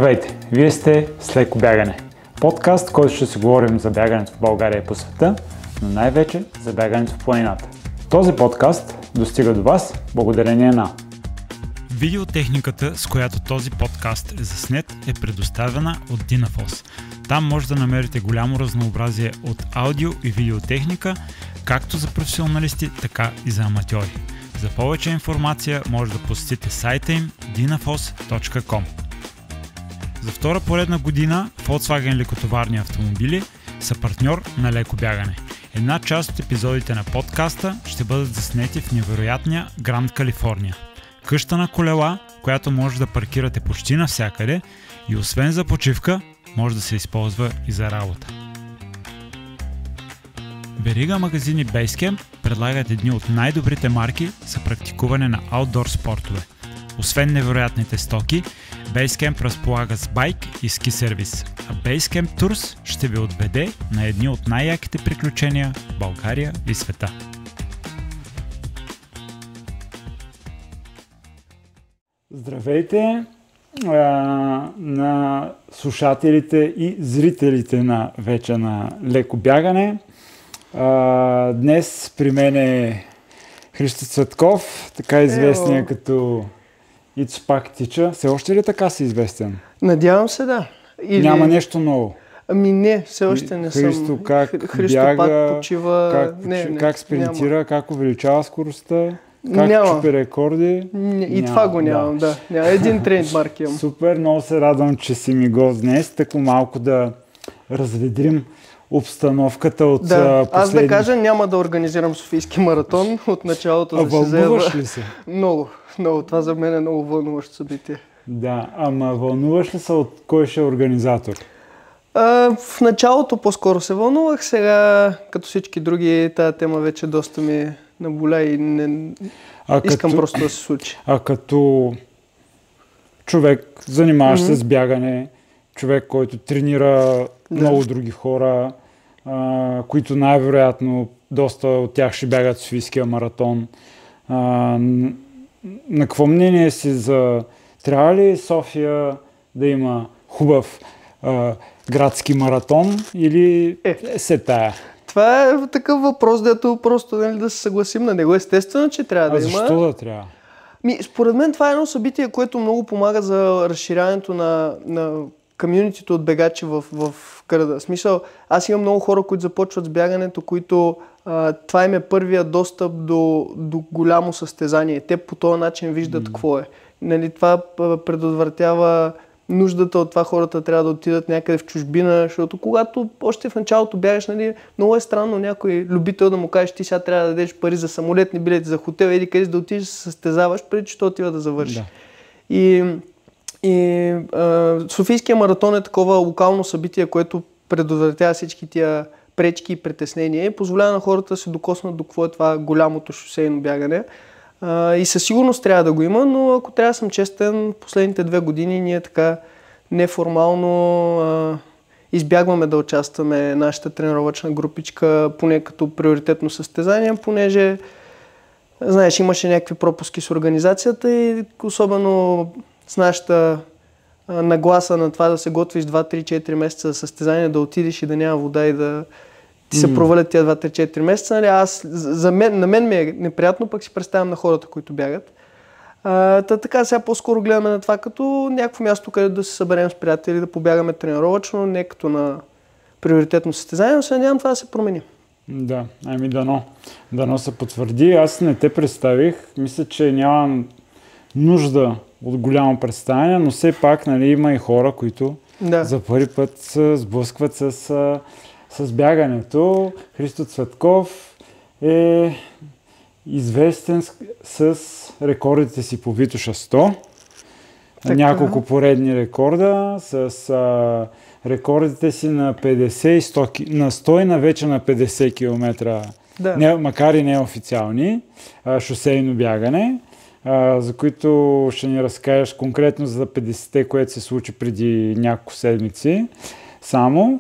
Здравейте! Вие сте с Леко бягане. Подкаст, който ще си говорим за бягането в България и по света, но най-вече за бягането в планината. Този подкаст достига до вас благодарение на Видеотехниката, с която този подкаст е заснет, е предоставена от Dynafos. Там може да намерите голямо разнообразие от аудио и видеотехника, както за професионалисти, така и за аматьори. За повече информация може да посетите сайта им dynafos.com. За втора поредна година Volkswagen лекотоварни автомобили са партньор на Леко бягане. Една част от епизодите на подкаста ще бъдат заснети в невероятния Гранд Калифорния. Къща на колела, която може да паркирате почти навсякъде и освен за почивка, може да се използва и за работа. Верига магазини Basecamp предлагат едни от най-добрите марки за практикуване на аутдор спортове. Освен невероятните стоки, Basecamp разполага с байк и ски сервис, а Basecamp Tours ще ви отведе на едни от най-яките приключения в България и света. Здравейте на слушателите и зрителите на вече на Леко бягане. Днес при мен е Христо Цветков, така известния като Ицо пак тича. Все още ли така си известен? Надявам се, да. Няма нещо ново? Ами не, все още не съм. Христо как Христо бяга, пак почива. как спринтира, няма. как увеличава скоростта, как чупи рекорди? Това го нямам, да. Няма. Един трейдмарк имам. Супер, много се радвам, че си ми гост днес, така малко да разведрим обстановката от Аз да кажа, няма да организирам Софийски маратон от началото да се заева. Вълнуваш ли се? Много. Това за мен е много вълнуващо събитие. Да, ама вълнуваш ли се от кой ще е организатор? В началото по-скоро се вълнувах, сега като всички други тази тема вече доста ми наболя и искам просто да се случи. А като човек, занимаващ се с бягане, човек, който тренира много други хора, които най-вероятно доста от тях ще бягат Софийския маратон. На какво мнение си за трябва ли София да има хубав градски маратон или се тая? Това е такъв въпрос, дето просто да се съгласим на него. Естествено, че трябва да има. Защо да трябва? Според мен това е едно събитие, което много помага за разширяването на комюнитито от бегачи в града. В смисъл, аз имам много хора, които започват с бягането, които това им е първия достъп до голямо състезание. Те по този начин виждат какво е. Нали, това предотвратява нуждата от това хората трябва да отидат някъде в чужбина, защото когато още в началото бягаш, нали, много е странно някой любител да му кажеш, ти сега трябва да дадеш пари за самолетни билети, за хотел, или къде да отидеш да се състезаваш, преди че то отива да завърши. Да. И Софийския маратон е такова локално събитие, което предотвратява всички тия пречки и притеснения и позволява на хората да се докоснат до какво е това голямото шосейно бягане. И със сигурност трябва да го има, но ако трябва да съм честен, последните 2 години ние така неформално избягваме да участваме нашата тренировъчна групичка, поне като приоритетно състезание, понеже знаеш, имаше някакви пропуски с организацията и особено с нашата нагласа на това да се готвиш 2-3-4 месеца за състезание, да отидеш и да няма вода и да ти се провалят тия 2-3-4 месеца. Нали? На мен ми е неприятно, пък си представям на хората, които бягат. Така сега по-скоро гледаме на това като някакво място, където да се съберем с приятели, да побягаме тренировъчно, не като на приоритетно състезание, но се надявам това да се промени. Да, дано се потвърди. Аз не те представих. Мисля, че нямам нужда от голямо представяне, но все пак, нали, има и хора, които за първи път се сблъскват с бягането. Христо Цветков е известен с рекордите си по Витоша 100. Няколко поредни рекорда, с рекордите си на 50 и 100, на 100 и на вече на 50 км, макар и неофициални, шосейно бягане, за които ще ни разкажеш конкретно за 50-те, което се случи преди няколко седмици само.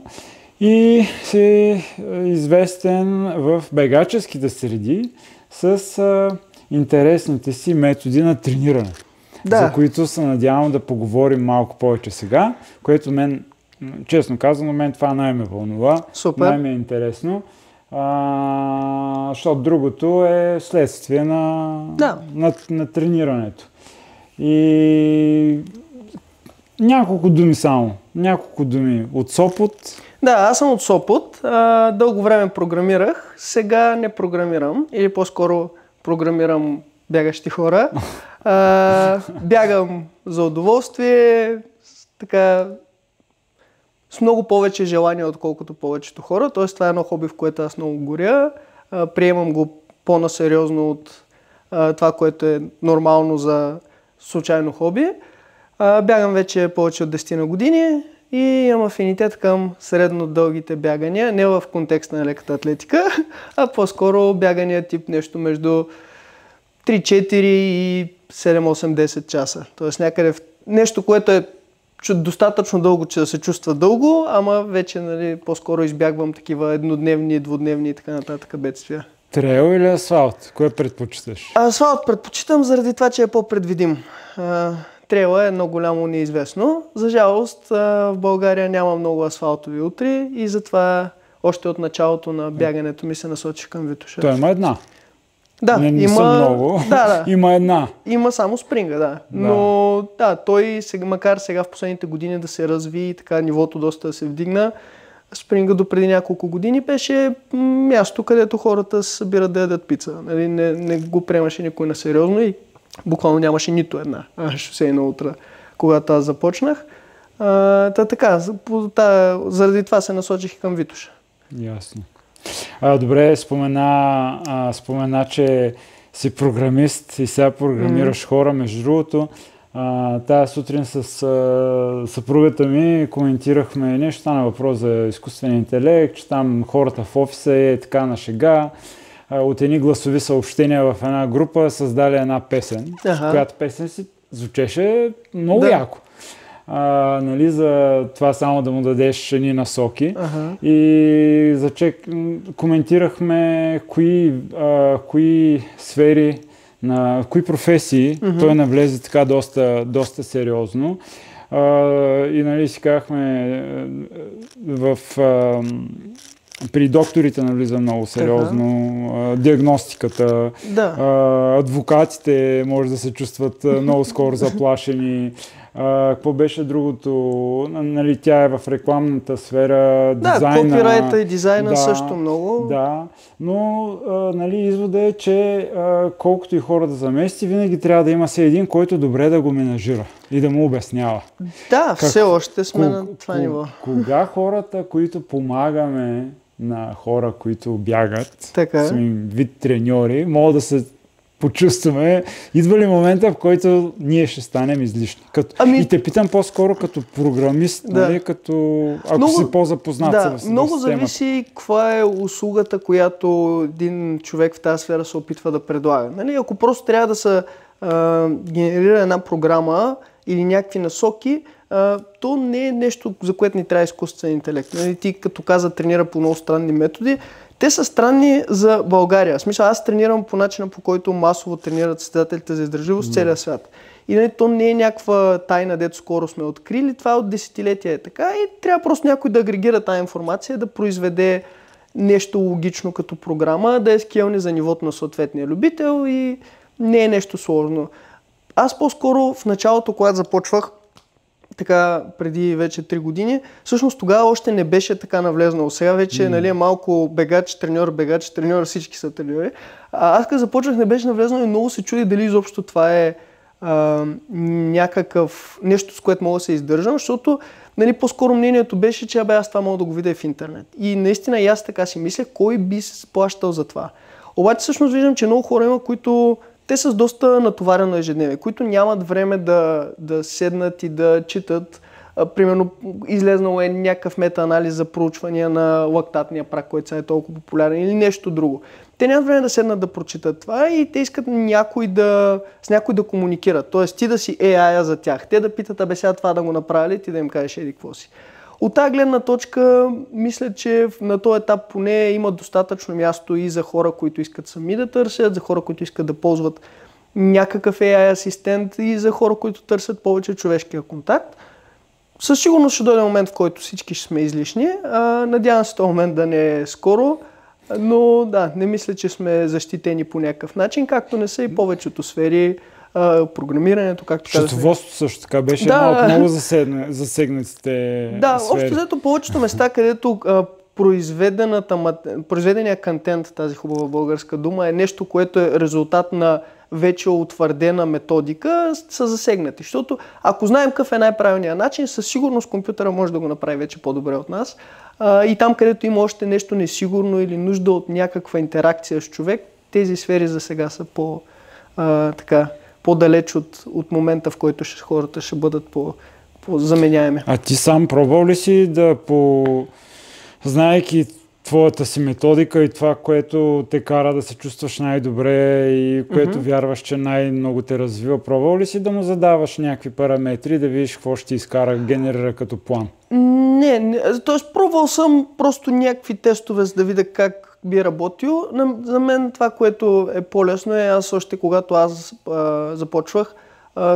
И си известен в бегаческите среди с интересните си методи на трениране. за които се надявам да поговорим малко повече сега, което мен, честно казано, мен това най-ме вълнува, най-ме е интересно. Защото другото е следствие на тренирането. И няколко думи от Сопот. Да, аз съм от Сопот. Дълго време програмирах, сега не програмирам, или по-скоро програмирам бягащи хора. Бягам за удоволствие, така, с много повече желание, отколкото повечето хора. Тоест, това е едно хоби, в което аз много горя. Приемам го по-насериозно от това, което е нормално за случайно хоби. Бягам вече повече от 10 на години и имам афинитет към средно дългите бягания, не в контекста на леката атлетика, а по-скоро бягания тип нещо между 3-4 и 7-8-10 часа. Тоест някъде нещо, което е достатъчно дълго, че да се чувства дълго, ама вече, нали, по-скоро избягвам такива еднодневни, двудневни и така нататък бедствия. Трейл или асфалт? Кое предпочиташ? Асфалт предпочитам заради това, че е по-предвидим. Трейла е много голямо неизвестно. За жалост в България няма много асфалтови утри и затова още от началото на бягането ми се насочих към Витоша. Той има една. Да, не са много. Да. Има една. Има само спринга, да. Но той, макар сега в последните години да се разви и така нивото доста да се вдигна, спринга до преди няколко години беше място, където хората се събират да ядат пица. Нали, не го приемаше никой на сериозно и буквално нямаше нито една шосейна утра, когато аз започнах. Така, заради това се насочих към Витоша. Ясно. Добре, спомена, че си програмист и сега програмираш хора. Между другото, тази сутрин с съпругата ми коментирахме нещо, стана въпрос за изкуствен интелект, че там хората в офиса е така на шега. От едни гласови съобщения в една група създали една песен, която песен си звучеше много яко. Нали, за това само да му дадеш едни насоки. И коментирахме кои сфери, на кои професии той навлезе така доста сериозно. И нали си казахме при докторите навлиза много сериозно, диагностиката, адвокатите може да се чувстват много скоро заплашени. Какво беше другото? Нали, тя е в рекламната сфера, дизайна. Да, копирайта и дизайна също много. Да, но нали, извода е, че колкото и хора да замести, винаги трябва да има се един, който добре да го менажира и да му обяснява. Да, все още сме на това ниво. Кога хората, които помагаме на хора, които бягат, сме вид треньори, могат да се почувстваме, идва ли момента, в който ние ще станем излишни? И те питам по-скоро като програмист, нали, ако си по-запознат с системата. Много зависи каква е услугата, която един човек в тази сфера се опитва да предлага. Нали, ако просто трябва да се генерира една програма или някакви насоки, то не е нещо, за което ни трябва изкуствен интелект. Нали, ти като каза, тренира по много странни методи. Те са странни за България. В смисъл, аз тренирам по начина, по който масово тренират състезателите за издържливост в целия свят. И нали, то не е някаква тайна, дето скоро сме открили. Това от десетилетия е така и трябва просто някой да агрегира тази информация, да произведе нещо логично като програма, да е скелни за нивото на съответния любител и не е нещо сложно. Аз по-скоро в началото, когато започвах, така преди вече 3 години, всъщност тогава още не беше така навлезнало. Сега вече нали, е малко бегач, треньор, всички са треньори. Аз като започнах не беше навлезнало и много се чуди дали изобщо това е някакъв нещо, с което мога да се издържам, защото нали, по-скоро мнението беше, че аз това мога да го видя и в интернет. И наистина и аз така си мисля, кой би се плащал за това. Обаче всъщност виждам, че много хора има, които те са с доста натоварено ежедневие, които нямат време да седнат и да читат. Примерно излезнало е някакъв метаанализ за проучвания на лактатния прак, който сега е толкова популярен или нещо друго. Те нямат време да седнат да прочитат това и те искат с някой да комуникират. Тоест ти да си AI-а за тях. Те да питат, сега това да го направили, ти да им кажеш еди какво си. От тази гледна точка, мисля, че на този етап поне има достатъчно място и за хора, които искат сами да търсят, за хора, които искат да ползват някакъв AI асистент и за хора, които търсят повече човешкия контакт. Със сигурност ще дойде момент, в който всички ще сме излишни. Надявам се този момент да не е скоро, но да, не мисля, че сме защитени по някакъв начин, както не са и повечето сфери. Програмирането, както казахме. Счетоводството също така беше малко много засегнатите да, сфери. общо взето повечето места, където произведения контент, тази хубава българска дума, е нещо, което е резултат на вече утвърдена методика, са засегнати. Защото ако знаем какъв е най-правилният начин, със сигурност компютъра може да го направи вече по-добре от нас. И там, където има още нещо несигурно или нужда от някаква интеракция с човек, тези сфери за сега са по-далеч от момента, в който хората ще бъдат по-заменяеми. А ти сам пробвал ли си знаейки твоята си методика и това, което те кара да се чувстваш най-добре и което вярваш, че най-много те развива, пробвал ли си да му задаваш някакви параметри, да видиш какво ще изкара, генерира като план? Не, т.е. пробвал съм просто някакви тестове, за да видя как би работил. За мен това, което е по-лесно е, аз още когато започвах,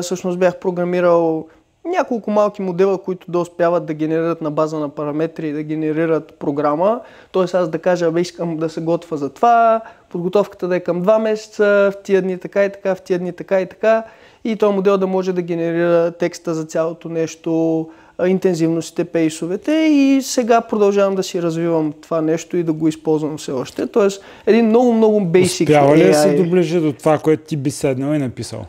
всъщност бях програмирал няколко малки модела, които да успяват да генерират на база на параметри, да генерират програма. Тоест аз да кажа, искам да се готва за това, подготовката да е към 2 месеца, в тия дни така и така, в тия дни така и така. И този модел да може да генерира текста за цялото нещо, интензивностите, пейсовете, и сега продължавам да си развивам това нещо и да го използвам все още. Тоест един много basic Успява ли AI. да се доближи до това, което ти би седнал и написал?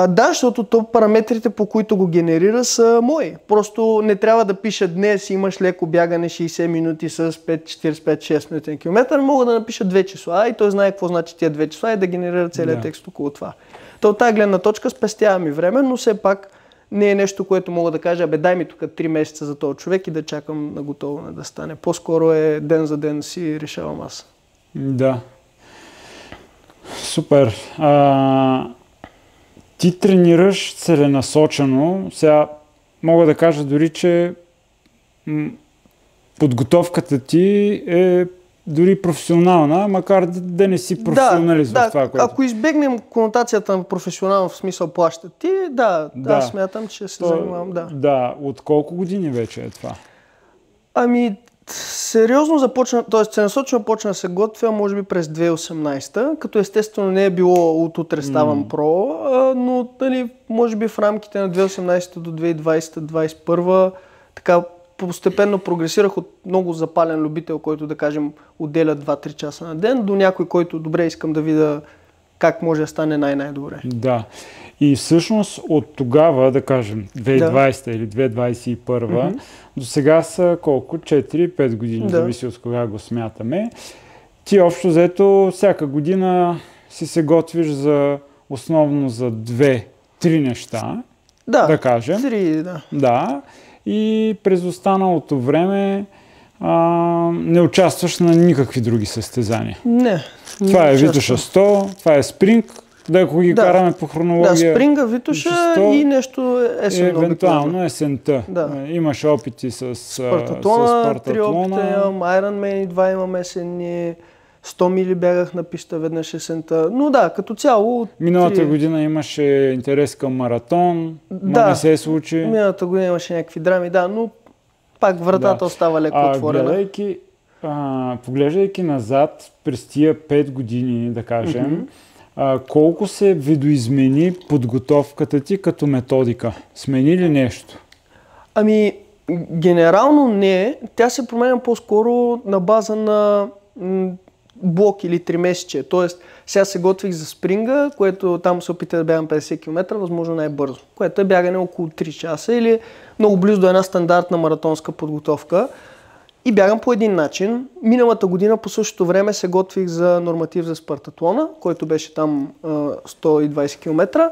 Да, защото параметрите, по които го генерира, са мои. Просто не трябва да пиша днес имаш леко бягане 60 минути с 45-6 минутен километър. Мога да напиша 2 числа и той знае какво значи тия 2 числа и да генерира целият текст около това. То от тази гледна точка спестява ми време, но все пак не е нещо, което мога да кажа, дай ми тук 3 месеца за този човек и да чакам на готово да стане. По-скоро е ден за ден си решавам аз. Да. Супер. Ти тренираш целенасочено. Сега мога да кажа дори, че подготовката ти е дори професионална, макар да не си професионалист в това, което... Ако избегнем конотацията на професионално в смисъл плащат ти, аз смятам, че се занимавам, Да, от колко години вече е това? Сериозно започна, т.е. целенасочено почна да се готвя, може би през 2018, като естествено не е било от утре ставам про, но може би в рамките на 2018 до 2020-2021 така постепенно прогресирах от много запален любител, който да кажем отделя 2-3 часа на ден, до някой, който добре искам да видя как може да стане най-добре. Да. И всъщност от тогава, да кажем, 2020 или 2021, до сега са колко? 4-5 години, зависи от кога го смятаме. Ти общо взето всяка година си се готвиш основно за 2-3 неща, да кажем. 3, Да. И през останалото време не участваш на никакви други състезания. Не. Това е Витоша 100, това е Спринг, ако ги караме по хронология. Да, Спринга, Витоша 100, и нещо есенно. Евентуално есента. Имаш опити с Спартатлона, 3 опита имам, Ironman 2 имам есенни, 100 мили бягах на писта веднъж есента. Но като цяло... Миналата година имаше интерес към маратон, не се случи. Миналата година имаше някакви драми, но пак вратата остава леко отворена. Поглеждайки назад през тия 5 години, да кажем, колко се видоизмени подготовката ти като методика? Смени ли нещо? Генерално не. Тя се променя по-скоро на база на блок или 3 месече. Тоест, сега се готвих за Спринга, което там се опита да бягам 50 км, възможно най-бързо, което е бягане около 3 часа или много близо до една стандартна маратонска подготовка. И бягам по един начин. Миналата година по същото време се готвих за норматив за Спартатлона, който беше там 120 км.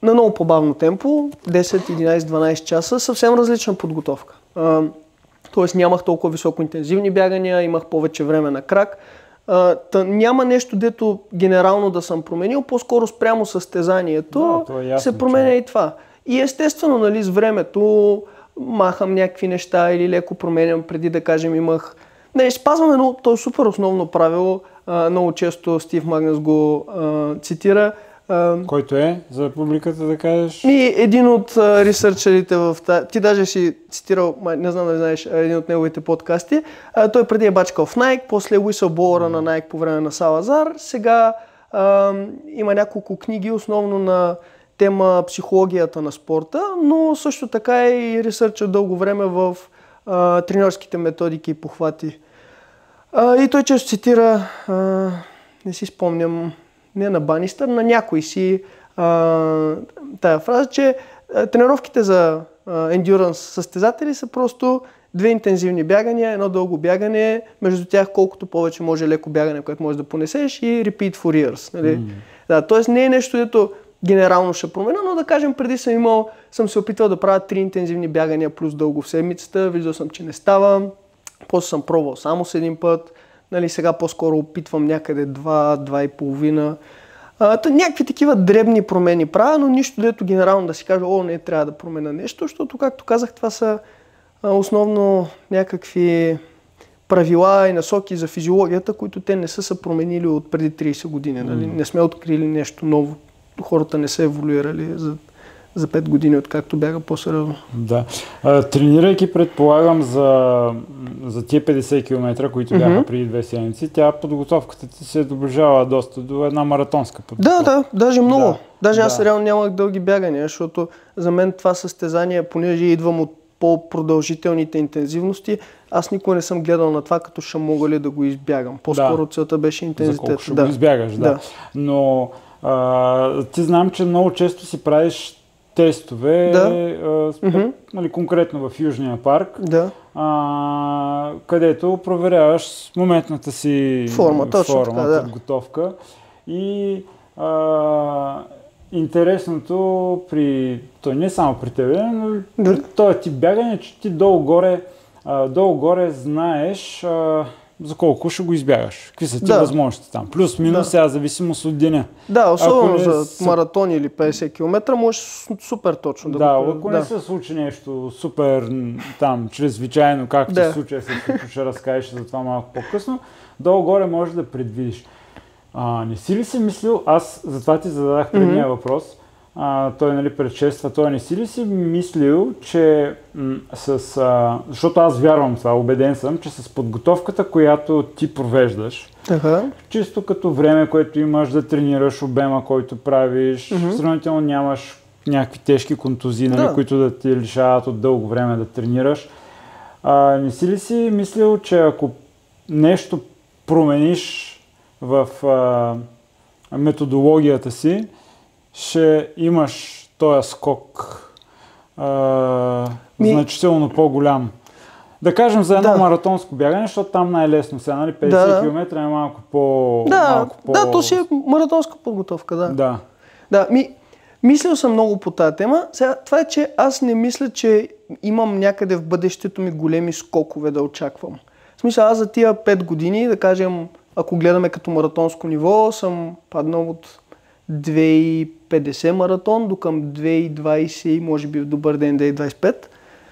На много по-бавно темпо, 10, 11, 12 часа, съвсем различна подготовка. Тоест нямах толкова високо интензивни бягания, имах повече време на крак. Няма нещо, дето генерално да съм променил, по-скоро спрямо състезанието се променя и това. И естествено, с времето махам някакви неща или леко променям, преди да кажем имах... спазвам едно, то е супер основно правило, много често Стив Магнус го цитира, Който е за публиката, да кажеш? И един от ресърчерите в тази... Ти даже си цитирал, не знам дали знаеш, един от неговите подкасти. Той преди е бачкал в Nike, после whistleblower на Nike по време на Салазар. Сега има няколко книги, основно на тема психологията на спорта, но също така и ресърча дълго време в треньорските методики и похвати. И той често цитира, не си спомням, не на Банистър, на някой си тая фраза, че тренировките за ендюранс състезатели са просто 2 интензивни бягания, 1 дълго бягане, между тях колкото повече може леко бягане, което можеш да понесеш, и repeat for years. Нали? Да, т.е. не е нещо, дето генерално ще променя, но да кажем, преди съм се опитвал да правя 3 интензивни бягания плюс дълго в седмицата, виждал съм, че не става, после съм пробвал само с един път, нали, сега по-скоро опитвам някъде 2,5. Някакви такива дребни промени правя, но нищо дето генерално да си кажа, не трябва да променя нещо, защото, както казах, това са основно някакви правила и насоки за физиологията, които те не са променили от преди 30 години. Нали? Не сме открили нещо ново. Хората не са еволюирали за 5 години, откакто бяга по-сериозно. Да. Тренирайки, предполагам, за тия 50 км, които бяха преди 2 седмици, подготовката ти се доближава доста до една маратонска подготовка. Да, даже много. Даже аз реално нямах дълги бягания, защото за мен това състезание, понеже идвам от по-продължителните интензивности, аз никога не съм гледал на това, като ще мога ли да го избягам. По-скоро целта беше интензитет. За колко ще го избягаш, да. Но ти знам, че много често си правиш тестове, нали, конкретно в Южния парк, където проверяваш моментната си форма подготовка. И интересното то не само при тебе, но при този тип бягане, че ти долу-горе знаеш за колко ще го избягаш. Какви са ти възможности там? Плюс-минус, сега зависимост от деня. Да, особено за маратон или 50 км можеш супер точно да го... Ако не се случи нещо супер там, чрезвичайно, както се случи, ще разкажеш за това малко по-късно, долу-горе можеш да предвидиш. Не си ли си мислил, аз затова ти зададах предния въпрос, той, нали, предшества, той не си ли си мислил, че защото аз вярвам това, убеден съм, че с подготовката, която ти провеждаш, чисто като време, което имаш да тренираш, обема, който правиш, сравнително нямаш някакви тежки контузии, нали, които да ти лишават от дълго време да тренираш. Не си ли си мислил, че ако нещо промениш в методологията си, ще имаш този скок значително по-голям. Да кажем за едно маратонско бягане, защото там най-лесно сега, нали, 50 км е малко по... то си е маратонска подготовка, мислил съм много по тази тема. Сега, това е, че аз не мисля, че имам някъде в бъдещето ми големи скокове да очаквам. В смисъл, аз за тия 5 години, да кажем, ако гледаме като маратонско ниво, съм паднал от 2,50 маратон до към 2,20, може би в добър ден 2,25,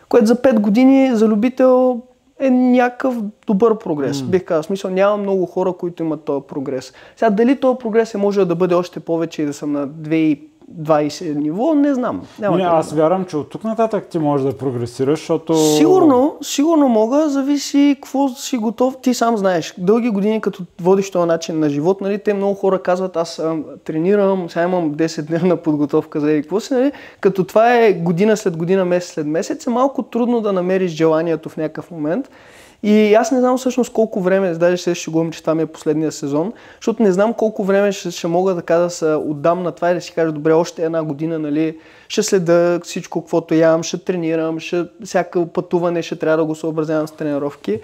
което за 5 години за любител е някакъв добър прогрес. Бих казал, в смисъл, няма много хора, които имат този прогрес. Сега дали този прогрес може да бъде още повече и да съм на 2,20 ниво, не знам. Аз вярвам, че от тук нататък ти можеш да прогресираш, защото... Сигурно мога, зависи какво си готов. Ти сам знаеш, дълги години като водиш този начин на живот, нали, те много хора казват, аз тренирам, сега имам 10-дневна подготовка за какво си, нали, като това е година след година, месец след месец, е малко трудно да намериш желанието в някакъв момент. И аз не знам всъщност колко време, даже сега ще говорим, че това ми е последния сезон, защото не знам колко време ще мога да се отдам на това и да си кажа, добре, още една година, нали, ще следа всичко, каквото ям, ще тренирам, всяко пътуване ще трябва да го съобразявам с тренировки.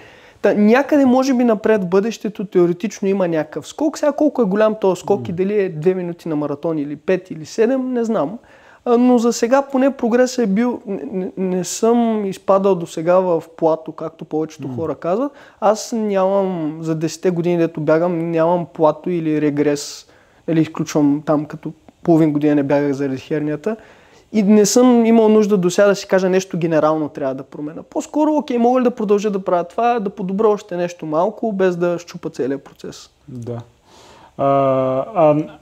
Някъде, може би напред в бъдещето, теоретично има някакъв скок. Сега колко е голям този скок и дали е 2 минути на маратон или 5 или 7, не знам. Но за сега поне прогресът е бил, не съм изпадал до сега в плато, както повечето хора казват. Аз нямам, за 10 години, дето бягам, нямам плато или регрес, или изключвам там, като половин година не бягах заради хернията. И не съм имал нужда до сега да си кажа нещо генерално трябва да променя. По-скоро, мога ли да продължа да правя това, да подобря още нещо малко, без да щупа целият процес. Да.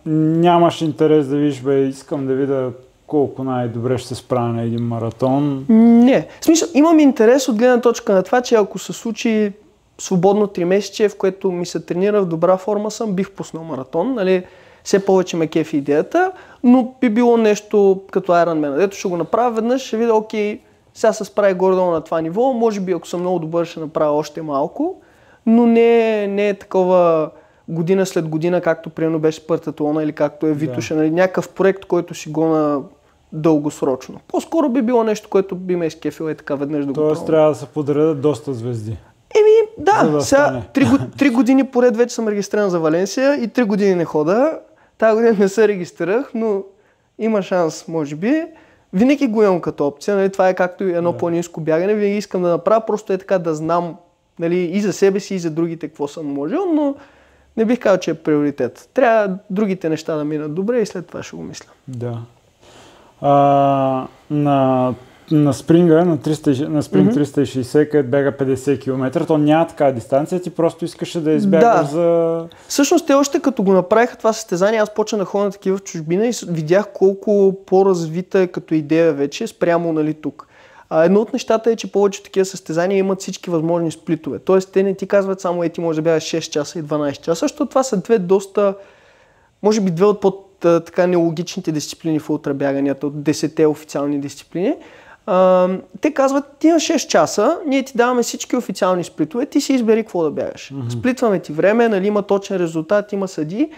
нямаш интерес да видиш, искам да видя колко най-добре ще се справя на един маратон? Не. В смисъл, имам интерес от гледна точка на това, че ако се случи свободно 3 месече, в което ми се тренира в добра форма съм, бих пуснал маратон. Нали? Все повече ме кефи идеята, но би било нещо като Ironman. Дето ще го направя веднъж, ще видя, окей, сега се справи горе-долу на това ниво, може би ако съм много добър ще направя още малко, но не е такова година след година, както примерно беше Спартатлона или както е Витоша, нали? Някакъв проект, който си гона дългосрочно. По-скоро би било нещо, което би ме изкефило и така веднъж да го пробвам. Тоест трябва да се подредят доста звезди. Да, сега 3 години поред вече съм регистриран за Валенсия и 3 години не хода. Тази година не се регистрирах, но има шанс, може би. Винаги го имам като опция, нали? Това е както едно по-ниско бягане, винаги искам да направя, просто е така да знам, нали, и за себе си, и за другите какво съм можел, но не бих казал, че е приоритет. Трябва другите неща да минат добре и след това ще го мисля. Да. На спринга, на спринг 360, където бяга 50 км, то няма такава дистанция, ти просто искаше да избягаш за... Всъщност те още като го направиха това състезание, аз почнах да ходя на такива в чужбина и видях колко по-развита е като идея вече спрямо, нали, тук. Едно от нещата е, че повече такива състезания имат всички възможни сплитове. Тоест те не ти казват само ти може да бягаш 6 часа и 12 часа, защото това са може би две от така нелогичните дисциплини в ултрабяганията, от 10-те официални дисциплини. Те казват, ти имаш 6 часа, ние ти даваме всички официални сплитове, ти си избери какво да бягаш. Сплитваме ти време, нали, има точен резултат, има съди.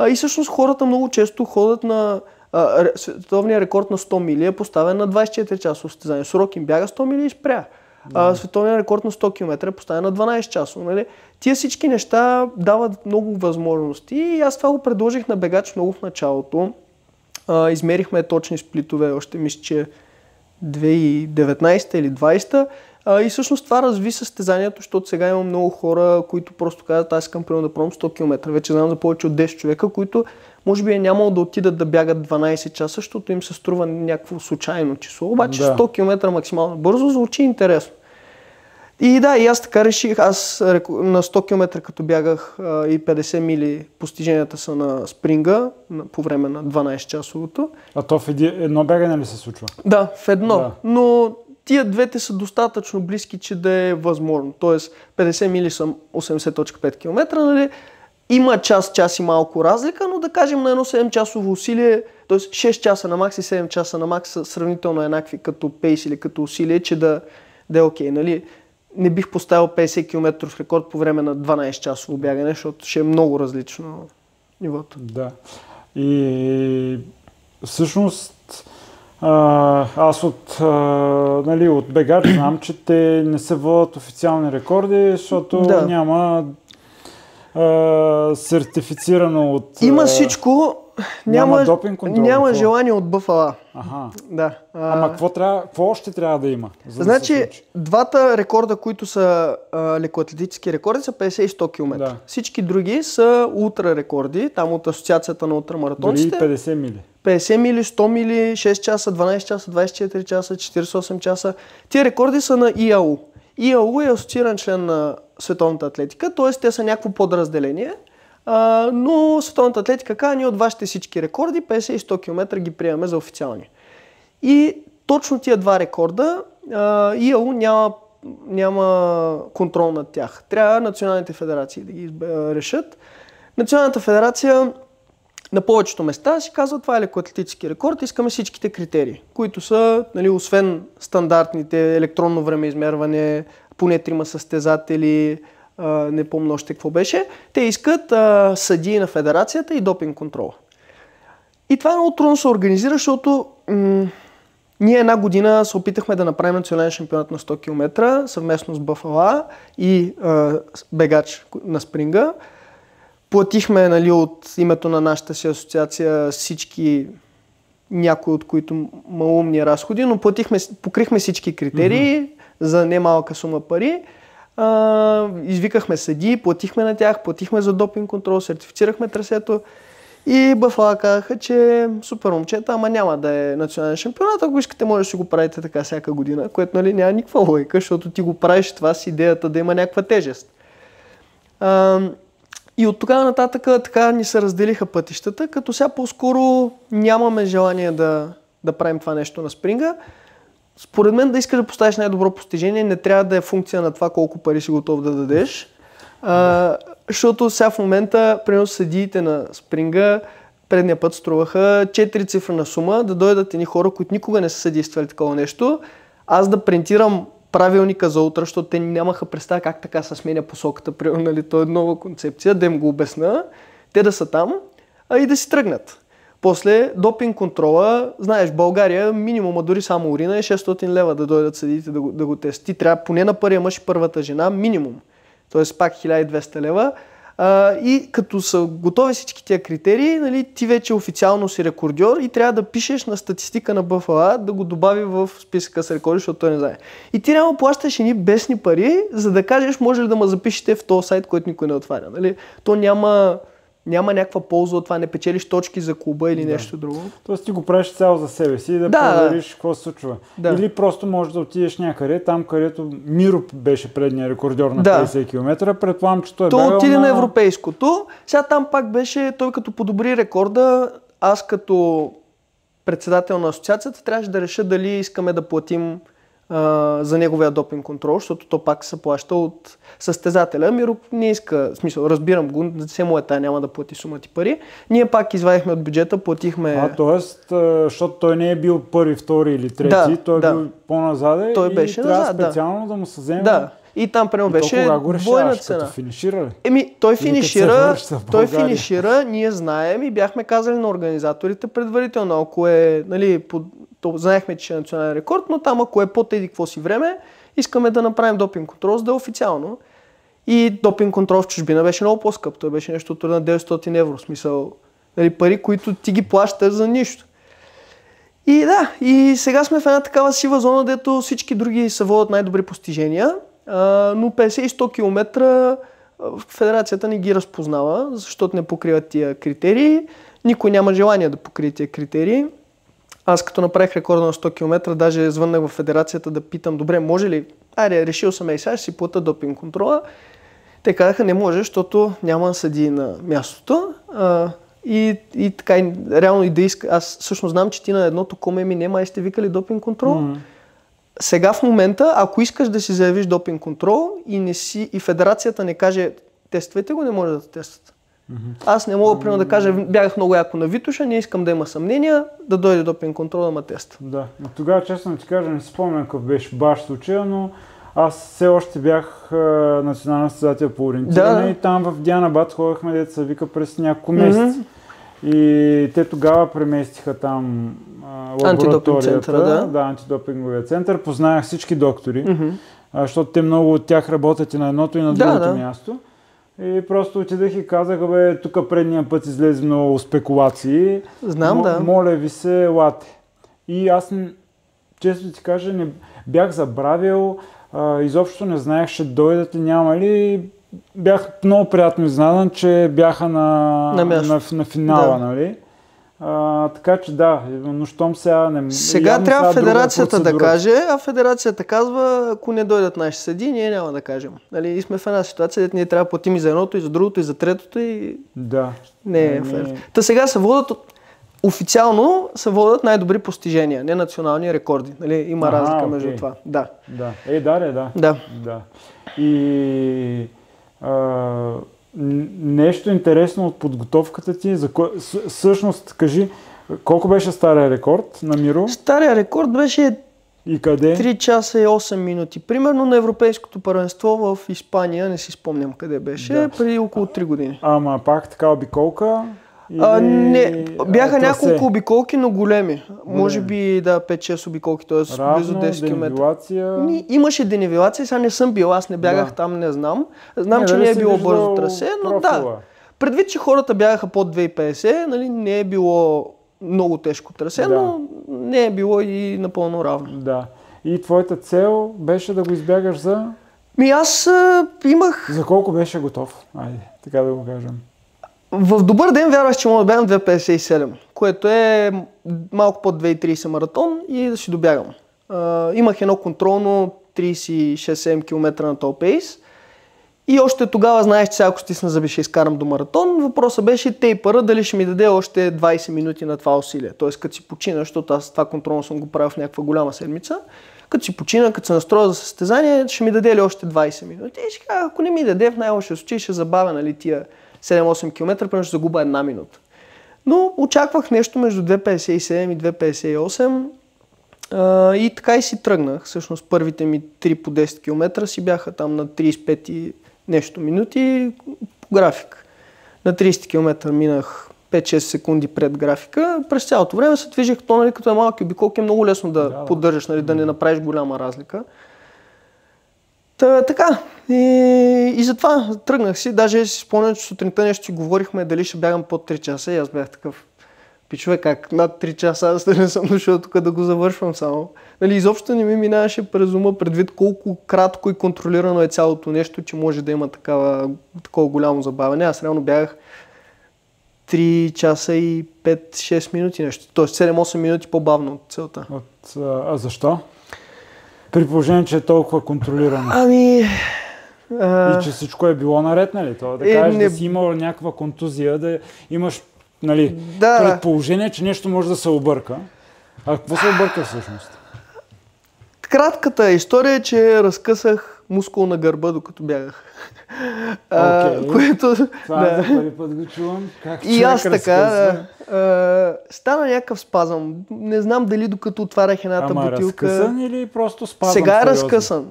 И всъщност хората много често ходят на световния рекорд на 100 мили е поставен на 24 часово състезание. Сорокин бяга 100 мили и спря. Световния рекорд на 100 км е поставен на 12 часово. Нали? Тия всички неща дават много възможности и аз това го предложих на бегач много в началото. Измерихме точни сплитове, още мисля, че 2019 или 2020 и всъщност това разви състезанието, защото сега има много хора, които просто казват, аз искам примерно да пробвам 100 км. Вече знам за повече от 10 човека, които може би е нямало да отидат да бягат 12 часа, защото им се струва някакво случайно число. Обаче 100 км максимално бързо звучи интересно. И да, и аз така реших, аз на 100 км като бягах и 50 мили постиженията са на спринга по време на 12-часовото. А то в едно бягане ли се случва? Да, в едно. Да. Но тия двете са достатъчно близки, че да е възможно. Тоест 50 мили са 80.5 км, нали? Има час и малко разлика, но да кажем на едно 7-часово усилие, т.е. 6 часа на макс и 7 часа на макс са сравнително еднакви като пейс или като усилие, че да е окей, нали? Не бих поставил 50 км рекорд по време на 12-часово бягане, защото ще е много различно нивото. Да. И всъщност аз от бегач знам, че те не се водят официални рекорди, защото няма сертифицирано от... Има всичко, няма допинг контрол. Няма желание от БФА. Да. Ама какво още трябва да има? Значи, двата рекорда, които са лекоатлетически рекорди, са 50 и 100 км. Да. Всички други са ултра рекорди, там от Асоциацията на ултрамаратонците. Дори 50 мили. 50 мили, 100 мили, 6 часа, 12 часа, 24 часа, 48 часа. Тия рекорди са на ИАУ. ИАУ е асоцииран член на Световната атлетика, т.е. те са някакво подразделение, но Световната атлетика казва, ние от вашите всички рекорди, 50 и 100 км ги приемаме за официални. И точно тия два рекорда ИАУ няма контрол над тях. Трябва националните федерации да ги решат. Националната федерация на повечето места си казва, това е лекоатлетически рекорд, искаме всичките критерии, които са, нали, освен стандартните електронно времеизмерване, поне 3 състезатели, не помня още какво беше, те искат съдии на федерацията и допинг контрола. И това много трудно се организира, защото ние една година се опитахме да направим национален шампионат на 100 км съвместно с БФЛА и бегач на спринга. Платихме, нали, от името на нашата си асоциация всички, някои от които малумни разходи, но покрихме всички критерии за немалка сума пари. Извикахме съдии, платихме на тях, платихме за допинг контрол, сертифицирахме трасето и БФА казаха, че супер момчета, ама няма да е национален шампионат, ако искате може да си го правите така всяка година, което, нали, няма никаква логика, защото ти го правиш това с идеята да има някаква тежест. И от тогава нататък така ни се разделиха пътищата, като сега по-скоро нямаме желание да правим това нещо на спринга. Според мен да искаш да поставиш най-добро постижение, не трябва да е функция на това колко пари си готов да дадеш. Защото сега в момента, примерно съдиите на спринга, предния път струваха 4 цифрена сума, да дойдат едни хора, които никога не са съдействали такова нещо. Аз да принтирам правилника за утре, защото те нямаха представа как така се сменя посоката, примерно, нали, то е нова концепция, да им го обясна, те да са там, и да си тръгнат. После допинг контрола, знаеш, България минимума, дори само урина е 600 лева да дойдат съдиите да го тестят. Ти трябва поне на първия мъж и първата жена минимум, т.е. пак 1200 лева. И като са готови всички тия критерии, нали, ти вече официално си рекордьор и трябва да пишеш на статистика на БФА да го добави в списъка с рекорди, защото той не знае. И ти няма плащаш едни бесни пари, за да кажеш, може ли да ме запишете в този сайт, който никой не отваря. Нали? То няма някаква полза от това, не печелиш точки за клуба или нещо друго. Тоест ти го правиш цяло за себе си и да провериш какво се случва. Да. Или просто можеш да отидеш някъде, там където Миро беше предния рекордьор на 50 км, предполагам, че той е бягал отиде на европейското. Сега там пак беше, той като подобри рекорда, аз като председател на асоциацията трябваше да реша дали искаме да платим за неговия допинг контрол, защото то пак се плаща от състезателя. Миро не иска, в смисъл, разбирам го, все му е тая, няма да плати сумата и пари. Ние пак извадихме от бюджета, платихме... Тоест, защото той не е бил първи, втори или трети, той е бил по-назаде той беше трябва назад, специално да му се вземе... Да. И там прямо беше двойна цена. Като финишира ли? Той финишира, ние знаем и бяхме казали на организаторите предварително, ако е, нали, знаехме, че е национален рекорд, но там ако е под еди какво си време, искаме да направим допинг контрол, за да е официално. И допинг контрол в чужбина беше много по-скъп. Той беше нещо от на 900 евро, в смисъл, нали, пари, които ти ги плащаш за нищо. И да, и сега сме в една такава сива зона, дето всички други се водят най-добри постижения, но 50 и 100 км федерацията не ги разпознава, защото не покриват тия критерии. Никой няма желание да покрие тия критерии. Аз като направих рекорда на 100 км, даже звъннах в федерацията да питам, добре, може ли, решил съм сега, ще си плата допинг контрола. Те казаха, не може, защото няма съдии на мястото. И така, реално и да иска. Аз всъщност знам, че ти на едното коме ми нема, сте викали допинг контрол. Сега в момента, ако искаш да си заявиш допинг контрол и федерацията не каже, тествайте го, не може да тестват. Аз не мога, примерно, да кажа, бягах много яко на Витоша, не искам да има съмнения, да дойде допинг контрол да ме тества. Да, но тогава, честно ти кажа, не си спомням какъв беше баш случая, но аз все още бях национален състезател по ориентиране и там в Дианабад ходихме, дето се вика през няколко месеца. И те тогава преместиха там лабораторията, антидопинговия център. Познах всички доктори, защото те много от тях работят и на едното и на другото място. И просто отидах и казах, тук предния път излезе много спекулации. Знам, моля ви се, лате. И аз, често ти кажа, не бях забравил, изобщо не знаех, ще дойдат ли, няма ли. Бях много приятно изненадан, че бяха на финала, нали? Така че да, но щом сега не... Сега трябва федерацията да каже, а федерацията казва, ако не дойдат наши съдии, ние няма да кажем. Нали? И сме в една ситуация, дето ние трябва да платим и за едното, и за другото, и за третото, и... Да. Не е фер. Та сега се водят, официално се водят най-добри постижения, не национални рекорди. Нали? Има разлика между това. Да. Да. И... нещо интересно от подготовката ти, всъщност кажи, колко беше стария рекорд на Миро? Стария рекорд беше и къде? 3 часа и 8 минути. Примерно на европейското първенство в Испания, не си спомням къде беше, преди около 3 години. Ама пак така обиколка? Не, бяха няколко обиколки, но големи. Може би 5-6 обиколки, т.е. близо 10 км. Денивелация? Имаше денивелация, сега не съм бил, аз не бягах там, не знам. Знам, че не е било бързо трасе, но предвид, че хората бягаха под 2050, нали, не е било много тежко трасе, но не е било и напълно равно. Да. И твоята цел беше да го избягаш за? Аз имах... За колко беше готов? Айде, така да го кажем. В добър ден вярвах, че мога да бягам 2.57, което е малко под 2.30 маратон и да си добягам. Имах едно контролно 36-7 км на топ пейс И още тогава знаех, че сега ако стисна зъби ще изкарам до маратон. Въпросът беше тейпъра дали ще ми даде още 20 минути на това усилие. Тоест като си почина, защото аз това контролно съм го правил в някаква голяма седмица. Като си почина, като се настроя за състезание, ще ми даде ли още 20 минути. И ще кажа, ако не ми даде, в най-лошия случай ще забавя, нали, тия 7-8 км, примерно ще загуба 1 минута. Но очаквах нещо между 2.57 и 2.58 и така и си тръгнах. Всъщност първите ми 3 по 10 км си бяха там на 35 и нещо минути по график. На 30 км минах 5-6 секунди пред графика. През цялото време се движих, то, нали, като е малки обиколки, е много лесно да поддържаш, нали, да не направиш голяма разлика. Така. И затова тръгнах си. Даже си спомням, че сутринта нещо си говорихме дали ще бягам под 3 часа и аз бях такъв. Пичове, как над 3 часа, аз не съм дошъл тук да го завършвам само. Нали, изобщо не ми минаваше през ума предвид колко кратко и контролирано е цялото нещо, че може да има такова голямо забавяне. Аз реално бягах 3 часа и 5-6 минути нещо. Тоест 7-8 минути по-бавно от целта. А защо? При положение, че е толкова контролирано. И че всичко е било наред, нали? Това, да кажеш да си имал някаква контузия, да имаш, нали, предположение, че нещо може да се обърка. А какво се обърка всъщност? Кратката история е, че разкъсах мускул на гърба, докато бягах. Което... Това за първи път го чувам. Как и аз така. Стана някакъв спазъм. Не знам дали докато отварях едната бутилка... разкъсан или просто спазъм? Сега е разкъсан.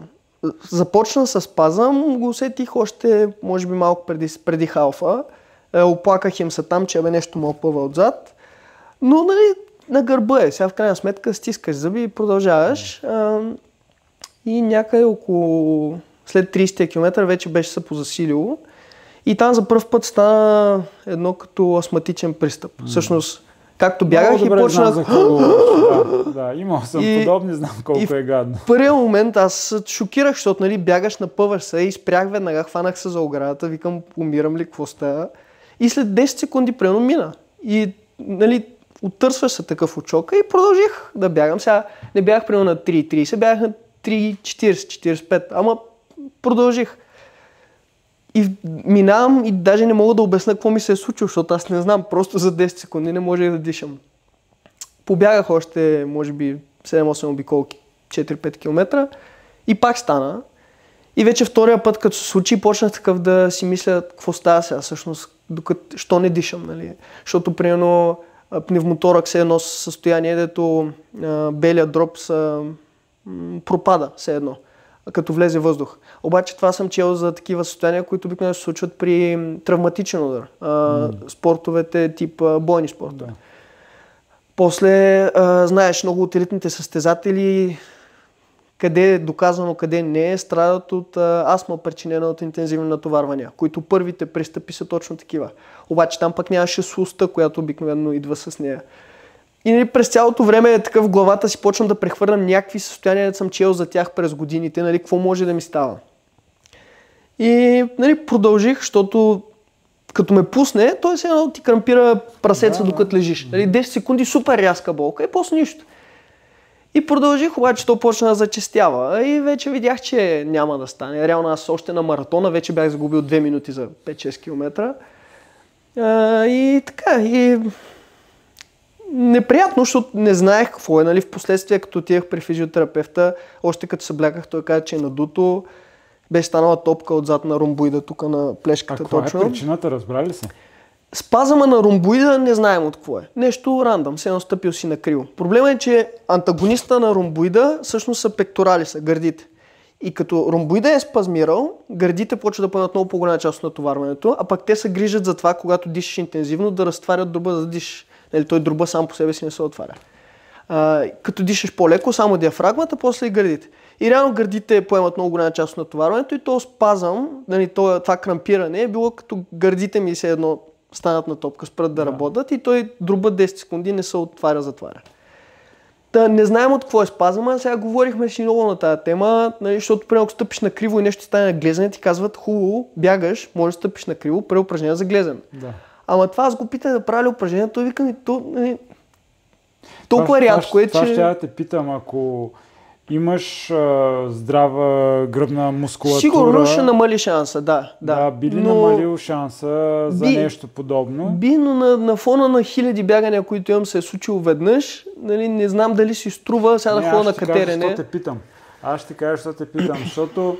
Започна с спазъм, го усетих още, може би малко преди халфа. Оплаках им се там, че нещо ме опъва отзад. Но, нали, на гърба е. Сега в крайна сметка стискаш зъби и продължаваш. И някъде около... След 30 км вече беше се позасилило. И там за пръв път стана едно като астматичен пристъп. Всъщност, както бягах и почнах... Да, имал съм подобни, знам колко е гадно. В първия момент аз шокирах, защото, нали, бягаш, напъваш се и спрях веднага, хванах се за оградата, викам, умирам ли, какво става? И след 10 секунди прено мина. И, нали, оттърсваш се такъв от шока и продължих да бягам. Сега не бях примерно на 3.30, бях на 3.40-45, ама продължих. И минавам и даже не мога да обясня какво ми се е случило, защото аз не знам, просто за 10 секунди не можех да дишам. Побягах още, може би, 7-8 обиколки, 4-5 км и пак стана. И вече втория път, като се случи, почнах такъв да си мисля какво става сега, всъщност, докато, що не дишам, нали? Защото, примерно, пневмоторакс е едно състояние, дето белия дроб пропада, все едно, като влезе въздух. Обаче това съм чел за такива състояния, които обикновено се случват при травматичен удар. Спортовете тип бойни спортове. Да. После, знаеш, много от елитните състезатели, къде е доказано, къде не е, страдат от астма, причинена от интензивни натоварвания, които първите пристъпи са точно такива. Обаче там пък нямаше суста, която обикновено идва с нея. И през цялото време такъв в главата си почвам да прехвърлям някакви състояния, да съм чел за тях през годините, нали, какво може да ми става. И, нали, продължих, защото като ме пусне, той се едно ти крампира прасеца, докато лежиш. Нали, 10 секунди супер рязка болка и после нищо. И продължих, обаче то почна да зачестява и вече видях, че няма да стане. Реално аз още на маратона вече бях загубил 2 минути за 5-6 км. И така, и неприятно, защото не знаех какво е, нали, в последствие, като отидах при физиотерапевта, още като се бляках, той каза, че е надуто, беше станала топка отзад на ромбоида, тук на плешката точно. Каква е причината, разбрали се? Спазъма на ромбоида не знаем от какво е. Нещо рандъм, се е настъпил си на криво. Проблемът е, че антагониста на ромбоида всъщност са пекторали, са гърдите. И като ромбоида е спазмирал, гърдите почват да поемат много по-голяма част от натоварването, а пък те се грижат за това, когато дишаш интензивно, да разтварят дроба, за да дишаш. Нали, той дроба сам по себе си не се отваря. Като дишаш по-леко, само диафрагмата, после и гърдите. И реално гърдите поемат много голяма част от натоварването и то спазъм, нали, това крампиране е било като гърдите ми се едно станат на топка, спрат да работят и той дроба 10 секунди не се отваря-затваря. Та не знаем от какво е спазъма, сега говорихме си много на тази тема, нали, защото примерно ако стъпиш на криво и нещо стане на глезене, ти казват хубаво, бягаш, може да стъпиш на криво, при упражнение за глезен. Да. Ама това аз го питам да правя ли упражнение, той викам и то, нали, толкова рядко е, че... Това ще я те питам, ако имаш здрава гръбна мускулатура. Сигурно ще намали шанса, да. Би ли намалил шанса за нещо подобно? Но на фона на хиляди бягания, които имам, се е случило веднъж, нали, не знам дали си струва сега да ходя на катерене. Аз ще кажа, защо те питам, защото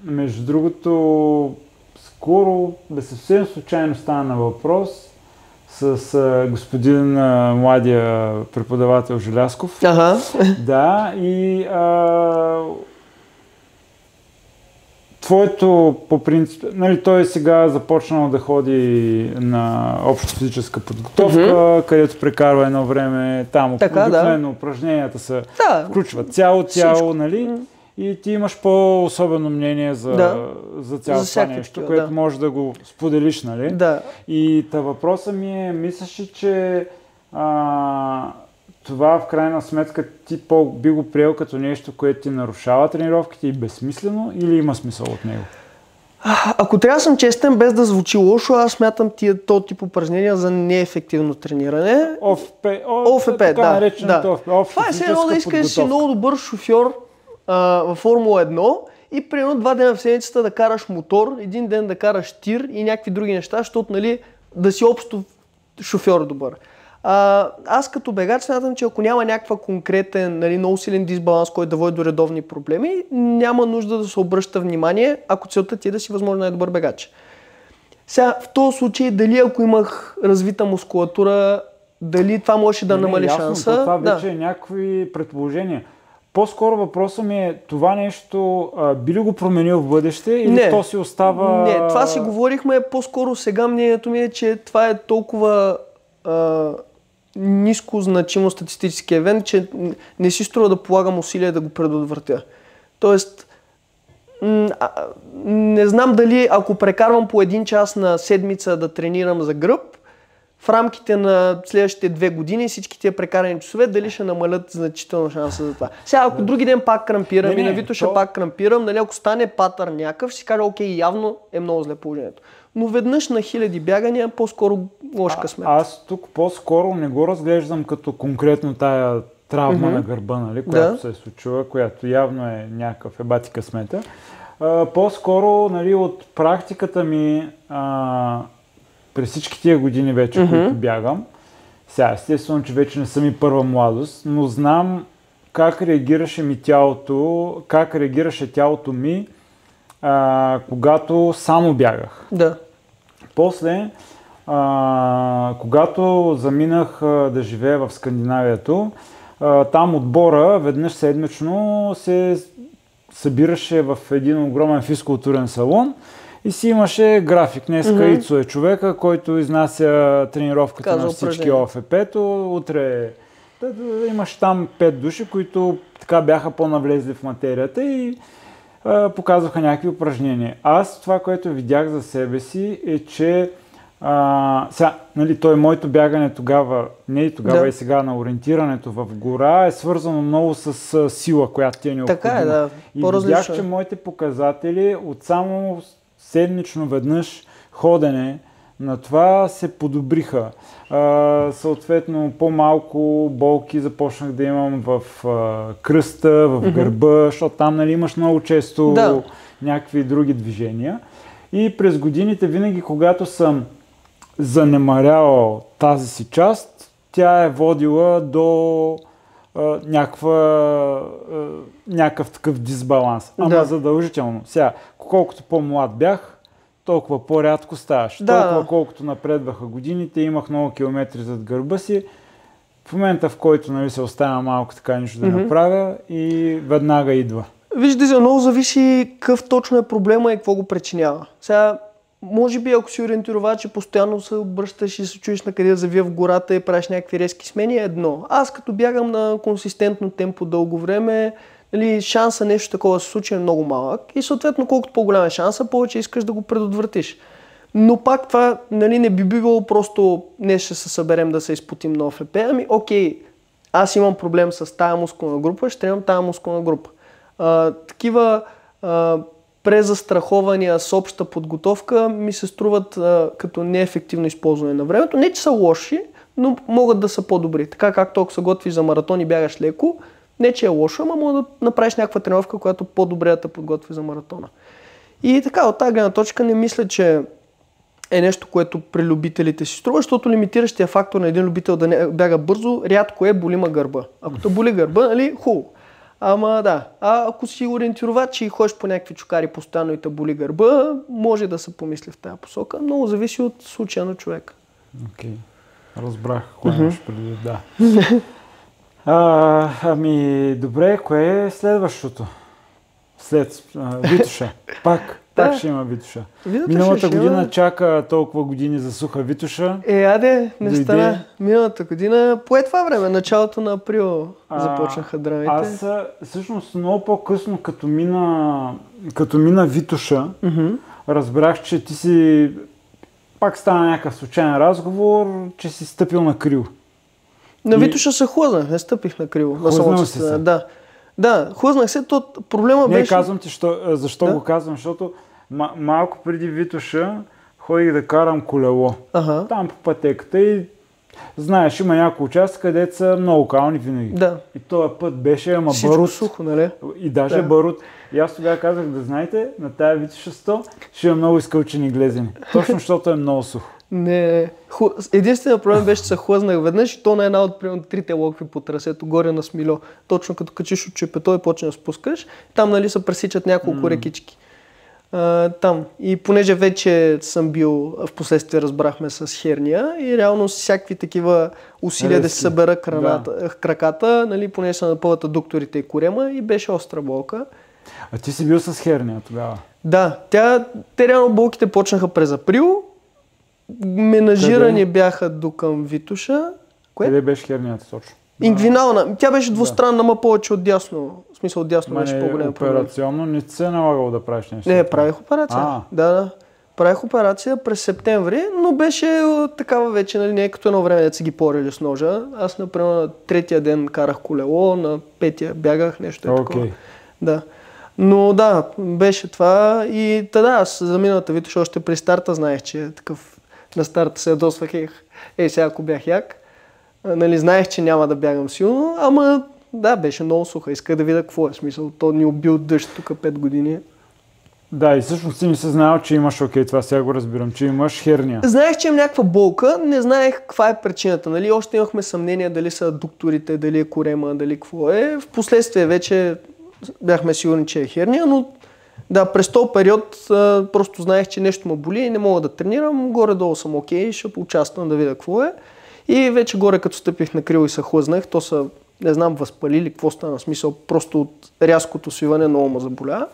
между другото скоро, съвсем случайно стана на въпрос с господин младия преподавател Желязков. Ага. Да, и твоето по принцип, нали, той сега започнал да ходи на обща физическа подготовка, където прекарва едно време там. Обикновено упражненията се включват цяло тяло, нали? И ти имаш по-особено мнение за цялото това нещо, което може да го споделиш, нали? Да. И въпросът ми е, мислиш ли, че това в крайна сметка ти би го приел като нещо, което ти нарушава тренировките и безсмислено, или има смисъл от него? Ако трябва да съм честен, без да звучи лошо, аз смятам този тип упражнения за неефективно трениране. ОФП, да. Това е все едно да искаш да си много добър шофьор във Формула 1 и примерно 2 дена в седмицата да караш мотор, един ден да караш тир и някакви други неща, защото, нали, да си общо шофьор добър. Аз като бегач смятам, че ако няма някаква конкретен, нали, много силен дисбаланс, който да води до редовни проблеми, няма нужда да се обръща внимание, ако целта ти е да си възможно най-добър бегач. Сега, в този случай, дали ако имах развита мускулатура, дали това може да намали шанса? Това вече е някакви предположения. По-скоро въпросът ми е, това нещо би ли го променил в бъдеще или то си остава... Не, това си говорихме, по-скоро сега мнението ми е, че това е толкова ниско значимо статистически евент, че не си струва да полагам усилия да го предотвратя. Тоест, не знам дали ако прекарвам по 1 час на седмица да тренирам за гръб, в рамките на следващите 2 години всички тия прекарани часове, дали ще намалят значително шанса за това. Сега, ако други ден пак крампирам и на Витоша пак крампирам, нали, ако стане патърн някакъв, ще си кажа, окей, явно е много зле положението. Но веднъж на хиляди бягания, по-скоро лош късмет. Аз тук по-скоро не го разглеждам като конкретно тая травма на гърба, нали, която се е случила, която явно е някакъв ебати късмета. По-скоро, нали, от практиката ми през всички тия години вече, които бягам, сега естествено, че вече не съм и първа младост, но знам как реагираше тялото ми, когато само бягах. Да. После, когато заминах да живея в Скандинавието, там отбора веднъж седмично се събираше в един огромен физкултурен салон и си имаше график. Днеска Ицо е човека, който изнася тренировката на всички ОФП-то. Утре имаш там 5 души, които така бяха по-навлезли в материята и показваха някакви упражнения. Аз това, което видях за себе си е, че сега, нали, моето бягане тогава, не и тогава и сега на ориентирането в гора е свързано много с сила, която ти е необходима. Така е, да. И видях, че моите показатели от само седмично веднъж ходене на това се подобриха. Съответно, по-малко болки започнах да имам в кръста, в гърба, защото там, нали, имаш много често някакви други движения. И през годините, винаги когато съм занемарявал тази си част, тя е водила до някакъв такъв дисбаланс. Ама задължително. Сега, колкото по-млад бях, толкова по-рядко ставаш. Толкова колкото напредваха годините, имах много километри зад гърба си. В момента, в който, нали, се оставя малко така нищо да направя и веднага идва. Виждате, много зависи какъв точно е проблема и какво го причинява. Сега, може би, ако си ориентировач и постоянно се обръщаш и се чуеш на къде да завия в гората и правиш някакви резки смени, е едно. Аз като бягам на консистентно темпо дълго време, нали, шанса нещо такова да се случи е много малък и съответно колкото по-голям е шанса, повече искаш да го предотвратиш. Но пак това, нали, не би било просто днес ще се съберем да се изпотим на ОФП, ами окей, аз имам проблем с тая мускулна група, ще тренирам тая мускулна група. Такива презастрахования с обща подготовка ми се струват като неефективно използване на времето. Не, че са лоши, но могат да са по-добри. Така както ако се готвиш за маратон и бягаш леко, Не, че е лошо, ама може да направиш някаква тренировка, която по-добре да те подготви за маратона. И така, от тази гледна точка не мисля, че е нещо, което при любителите си струва, защото лимитиращия фактор на един любител да не бяга бързо, рядко болима гърба. Ако те боли гърба, нали, хубаво. Ама да, ако си ориентировач и ходиш по някакви чукари постоянно и те боли гърба, може да се помисли в тази посока. Много зависи от случая на човека. Окей. Разбрах, кое имаш преди, да. Ами, добре, кое е следващото? След Витоша. Пак ще има Витоша. Миналата година чака толкова години за суха Витоша. Не стана. Миналата година, по това време, началото на април започнаха драмите. Аз всъщност много по-късно, като мина Витоша, разбрах, че ти си пак стана някакъв случайен разговор, че си стъпил на криво. На Витоша се хлъзнах, не стъпих на криво. Хлъзнал си се? Да, хлъзнах се, проблема беше... Не, казвам ти, защо го казвам, защото малко преди Витоша ходих да карам колело. Там по пътеката и знаеш, има няколко участъка, където са много кални винаги. Да. И този път беше, барут. Сухо, нали? И даже барут. И аз тогава казах, да знаете, на тая Витоша 100 ще има много изкълчени глезени. Точно защото е много сухо. Не. Единственият проблем беше, че се хлъзнах веднъж и то на една от примерно 3 локви по трасето, горе на Смилю. Точно като качиш от чепето и почне да спускаш, там нали се пресичат няколко рекички. Там. И понеже вече съм бил, в последствие разбрахме с херния и реално всякакви такива усилия да се събера краката, нали, понеже са напълват адукторите и корема и беше остра болка. А ти си бил с херния тогава? Да. Те реално болките почнаха през април. Менажирани бяха до към Витоша. Къде беше хернията точно? Ингвинална. Тя беше двустранна, ама повече от дясно. В смисъл от дясно беше по-голям проблем. Операционно не се е налагало да правиш нещо? Не, правих операция. Да. Правих операция през септември, но беше такава вече, нали, не е като едно време, да са ги порили с ножа. Аз, например, на 3-тия ден карах колело, на 5-тия бягах, нещо е такова. Да. Но да, беше това и аз за миналата Витоша още при старта знаех, че е такъв. На старта се ядосвах сега ако бях як. Нали, знаех, че няма да бягам силно, ама да, беше много суха. Исках да видя какво е смисъл. То ни убил дъжд тук 5 години. Да, и всъщност ти не се знаел, че имаш, това сега го разбирам, че имаш херния. Знаех, че имам някаква болка, не знаех каква е причината. Нали? Още имахме съмнение дали са адукторите, дали е корема, дали какво е. Впоследствие вече бяхме сигурни, че е херния, но да, през този период просто знаех, че нещо ме боли и не мога да тренирам. Горе-долу съм окей, ще поучаствам да видя какво е. И вече горе като стъпих на криво и се хлъзнах, то са, не знам, възпалили, какво стана, смисъл, просто от рязкото свиване много ме заболя.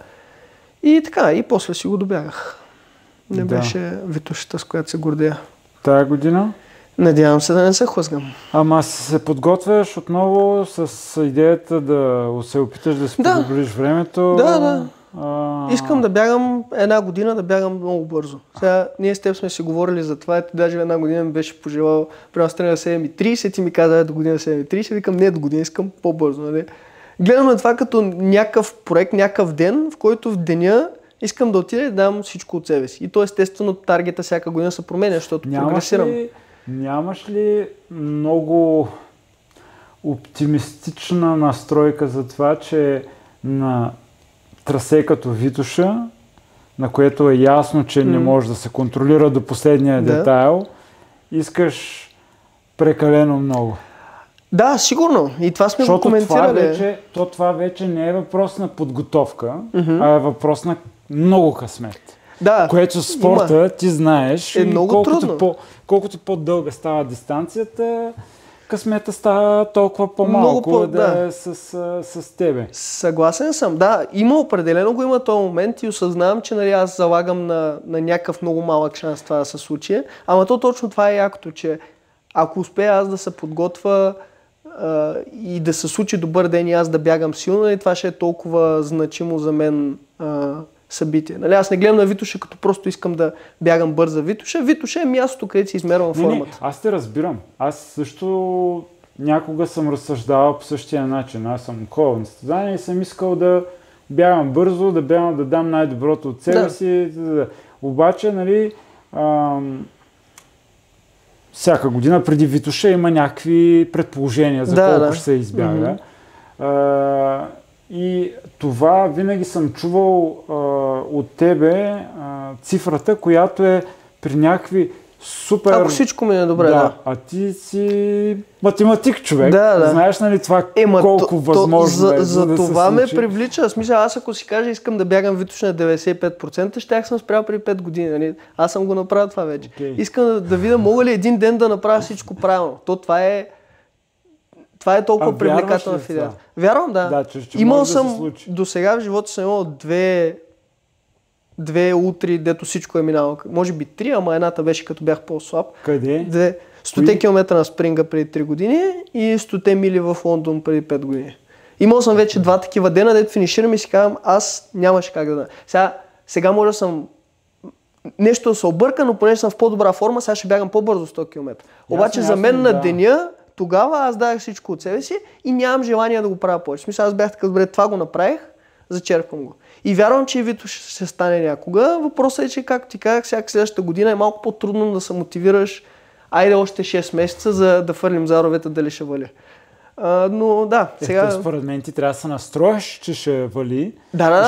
И така, и после си го добягах. Не беше Витошата, с която се гордея. Тая година? Надявам се да не се хлъзгам. Ама се подготвяш отново с идеята да се опиташ да си подобриш времето? Да. Искам да бягам една година, да бягам много бързо. Сега ние с теб сме си говорили за това, даже една година ми беше пожелал, при нас тренира 7:30 и ми каза до година 7:30, викам не до година, искам по-бързо. Нали? Гледам на това като някакъв проект, някакъв ден, в който в деня искам да отида и да дам всичко от себе си. И то естествено таргета всяка година се променя, защото прогресирам. Нямаш ли много оптимистична настройка за това, че на трасе като Витоша, на което е ясно, че не може да се контролира до последния детайл, искаш прекалено много? Да, сигурно. И това сме го коментирали. Това вече не е въпрос на подготовка, а е въпрос на много късмет. Да, което спорта ти знаеш, е много трудно. Колкото по-дълга става дистанцията, късмета става толкова по-малко да е с тебе. Съгласен съм, да. Определено го има този момент и осъзнавам, че нали, аз залагам на някакъв много малък шанс това да се случи. Ама то точно това е якото, че ако успея аз да се подготвя и да се случи добър ден и аз да бягам силно, и това ще е толкова значимо за мен събитие. Нали, аз не гледам на Витоша, като просто искам да бягам бърза Витоша. Витоша е мястото, където си измервам формата. Аз те разбирам. Аз също някога съм разсъждавал по същия начин. Аз съм ходил на състезание и съм искал да бягам бързо, да дам най-доброто от себе си. Обаче, нали, всяка година преди Витоша има някакви предположения за колко ще се избяга. И това винаги съм чувал от тебе цифрата, която е при някакви супер... Ако всичко ми е добре, да. А ти си математик, човек. Да. Знаеш нали това колко възможно е за да това се ме случи? привлича. Смисъл, аз ако си кажа искам да бягам Витоша на 95%, щях съм спрял преди 5 години. Нали? Аз съм го направил това вече. Okay. Искам да видя мога ли един ден да направя всичко правилно. Това е толкова привлекателна в идеята. Вярвам, да. Че имал съм, да се случи. До сега в живота съм имал две утри, дето всичко е минало. Може би 3, ама едната беше като бях по-слаб. Къде? 100 км на спринга преди 3 години и 100 мили в Лондон преди 5 години. Имал съм вече 2 такива дена, дето финиширам и си казвам, аз нямаше как да... Сега може да съм нещо да се обърка, но понеже съм в по-добра форма, сега ще бягам по-бързо 100 км. Обаче за мен на деня, тогава аз дадах всичко от себе си и нямам желание да го правя повече. В смисъл, аз бях така добре, това го направих, зачерпвам го. И вярвам, че и Вито ще стане някога. Въпросът е, че както ти казах, всяка следващата година е малко по-трудно да се мотивираш. Айде още 6 месеца, за да фърлим заровете дали ще вали. Но да, сега... Според мен ти трябва да се настроиш, че ще вали,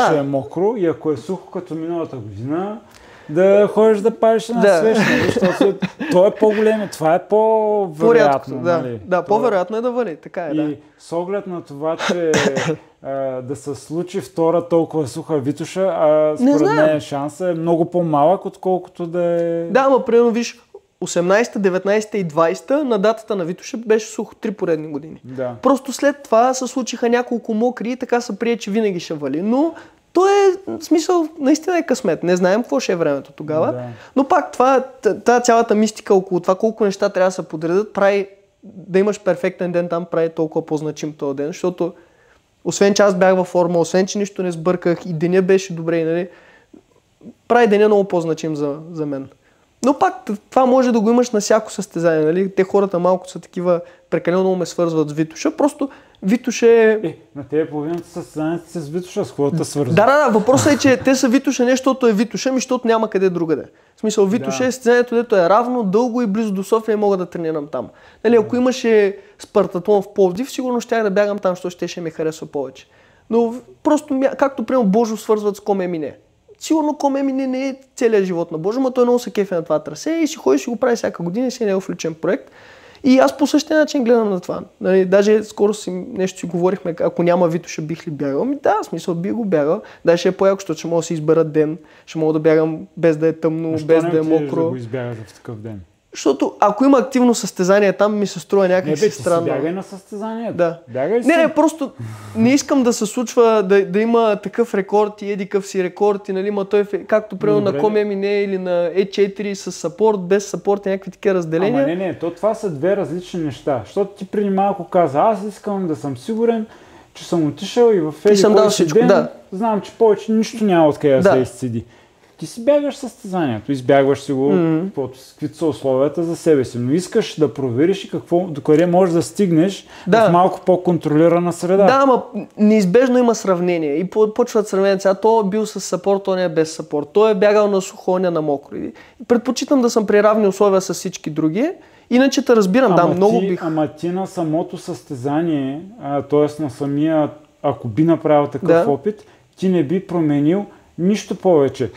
ще е мокро и ако е сухо като миналата година, да ходиш да палиш на свеща, защото то е по-големо, това е по-вероятно. Нали? Да, по-вероятно е да вали, така е. И с оглед на това, че да се случи втора толкова суха Витоша, според мен шансът е много по-малък, отколкото да е... Да, ама примерно виж, 18-та, 19-та и 20-та на датата на Витоша беше сухо 3 поредни години. Да. Просто след това се случиха няколко мокри и така се прие, че винаги ще вали. Но то е, в смисъл, наистина е късмет. Не знаем какво ще е времето тогава. Да. Но пак тази цялата мистика около това колко неща трябва да се подредят, прави да имаш перфектен ден там, прави толкова по-значим този ден, защото освен че аз бях във форма, освен че нищо не сбърках и деня беше добре, нали, прави деня много по-значим за мен. Но пак това може да го имаш на всяко състезание. Нали? Те хората малко са такива, прекалено много ме свързват с Витоша. Просто Витоша е... На тебе половината състезанието с Витоша, с хората свързват. Да. Въпросът е, че те са Витоша не защото е Витоша, ами защото няма къде другаде. В смисъл, Витоша е състезанието, дето е равно, дълго и близо до София и мога да тренирам там. Нали, ако имаше Спартатлон в Пловдив, сигурно щях да бягам там, защото ще ми харесва повече. Но просто, както примерно Божо свързват с Комемине. Сигурно Комемине не е целият живот на Божо, но той много се кефи на това трасе и си ходи, си го прави всяка година и си е негов личен проект. И аз по същия начин гледам на това. Нали, даже скоро нещо си говорихме, ако няма Витоша, бих ли бягал? Да, в смисъл бих го бягал. Да, ще е по-яко, защото ще мога да си избера ден, ще мога да бягам без да е тъмно, без да е мокро. Да го избягаш в такъв ден? Защото ако има активно състезание там, ми се струва някак си странно. Не, бе, ти си бягай на състезанието. Да. Бягай си. Не, просто не искам да се случва да има такъв рекорд и едикъв си рекорд и нали, ма той както примерно на Комемине или на E4 с сапорт, без сапорт и някакви такива разделения. Ама не, това са две различни неща. Защото ти преди малко каза, аз искам да съм сигурен, че съм отишъл и в ден, знам, че повече нищо няма откъде да се изцеди. Ти си бягаш състезанието, избягваш си го, каквито са условията за себе си, но искаш да провериш и докъде можеш да стигнеш в малко по-контролирана среда. Да, ама неизбежно има сравнение и почват сравнение. Сега той е бил с сапорт, той не е без сапорт, той е бягал на сухо, не на мокро. Предпочитам да съм при равни условия с всички други, иначе те разбирам, много бих... Ама ти на самото състезание, т.е. на самия, ако би направил такъв опит, ти не би променил нищо повече.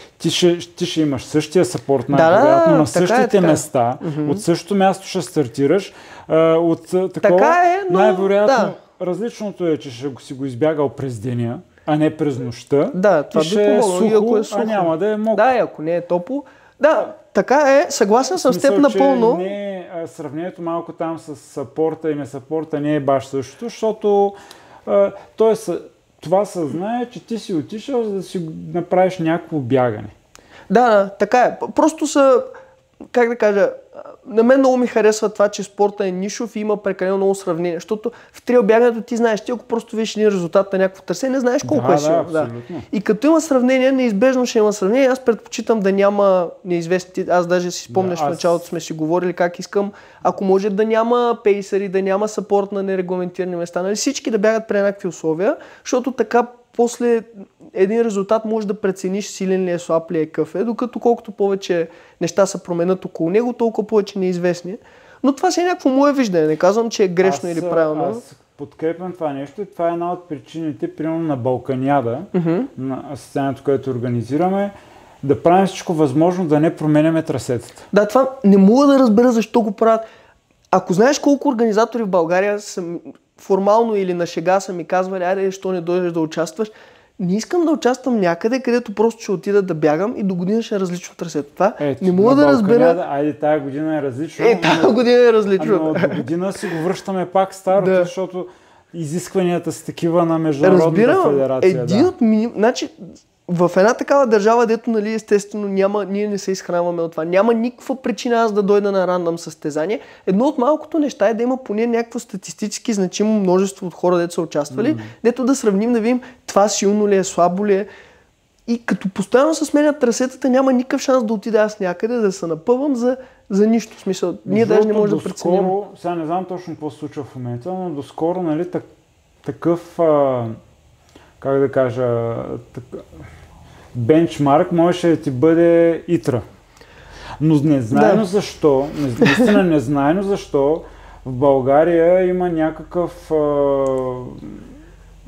Ти ще имаш същия сапорт, най-вероятно на същите места, от същото място ще стартираш, от такова, най-вероятно различното е, че ще си го избягал през деня, а не през нощта. Да, това и ще е сухо, а няма да е мокро. Да, ако не е топло. Да, така е, съгласен съм с теб напълно. Сравнението малко там с сапорта и не сапорта не е баш същото, защото това се знае, че ти си отишъл, за да си направиш някакво бягане. Да, така е. Просто са, как да кажа, на мен много ми харесва това, че спорта е нишов и има прекалено много сравнение, защото в трейл бягането ти знаеш, ти ако просто видиш един резултат на някакво търсене, не знаеш колко е силно. Да. И като има сравнение, неизбежно ще има сравнение. Аз предпочитам да няма неизвестни. Аз даже си спомняш в началото сме си говорили как искам, ако може да няма пейсъри, да няма сапорт на нерегламентирани места, нали, всички да бягат при еднакви условия, защото така после един резултат може да прецениш силен ли е, слаб ли е, какъв е, докато колкото повече неща се променят около него, толкова повече неизвестни. Но това си е някакво мое виждане. Не казвам, че е грешно или правилно. Аз подкрепям това нещо и това е една от причините, примерно на Балканяда, на състезанието, което организираме, да правим всичко възможно да не променяме трасетата. Да, това не мога да разбера защо го правят. Ако знаеш колко организатори в България са формално или на шега са ми казвали, айде, що не дойдеш да участваш, не искам да участвам някъде, където просто ще отида да бягам и до година ще е различно трасето. Това не мога да разбера. Айде, тая година е различно. Тая година е различно. Но до година си го връщаме пак старото, защото изискванията са такива на Международната федерация. Един от значи, в една такава държава, дето, нали, естествено, ние не се изхранваме от това. Няма никаква причина аз да дойда на рандъм състезание. Едно от малкото неща е да има поне някакво статистически значимо множество от хора, дето са участвали, дето да сравним, да видим това силно ли е, слабо ли е. И като постоянно се сменят трасетата, няма никакъв шанс да отида аз някъде, да се напъвам за нищо. В смисъл, ние даже не можем да преценим. Сега не знам точно какво се случва в момента, но доскоро, нали, такъв, как да кажа, бенчмарк можеше да ти бъде Итра. Но незнайно защо, наистина незнайно защо в България има някакъв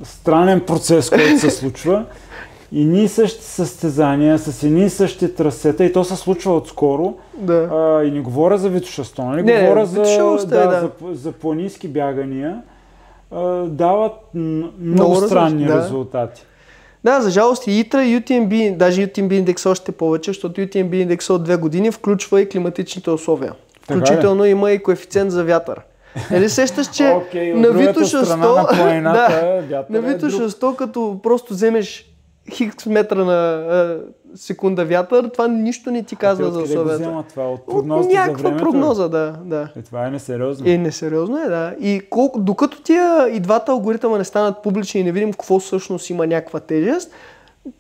странен процес, който се случва. И ние същи състезания, с едни и същи трасета, и то се случва отскоро. Да. И не говоря за Витоша 100, нали? Говоря за планински бягания. Дават много странни резултати. Да, за жалост и ИТРА, и UTMB, даже UTMB индекс още повече, защото UTMB индекс от 2 години включва и климатичните условия. Включително има и коефициент за вятър. Нали сещаш, че на Витоша 100, на Витоша 100, като просто вземеш хикс метра на секунда вятър, това нищо не ти казва за условията. Откъде го взема това? От прогнозата за времето? Някаква прогноза, да. Това е несериозно. Несериозно е, да. И докато и двата алгоритъма не станат публични и не видим какво всъщност има някаква тежест,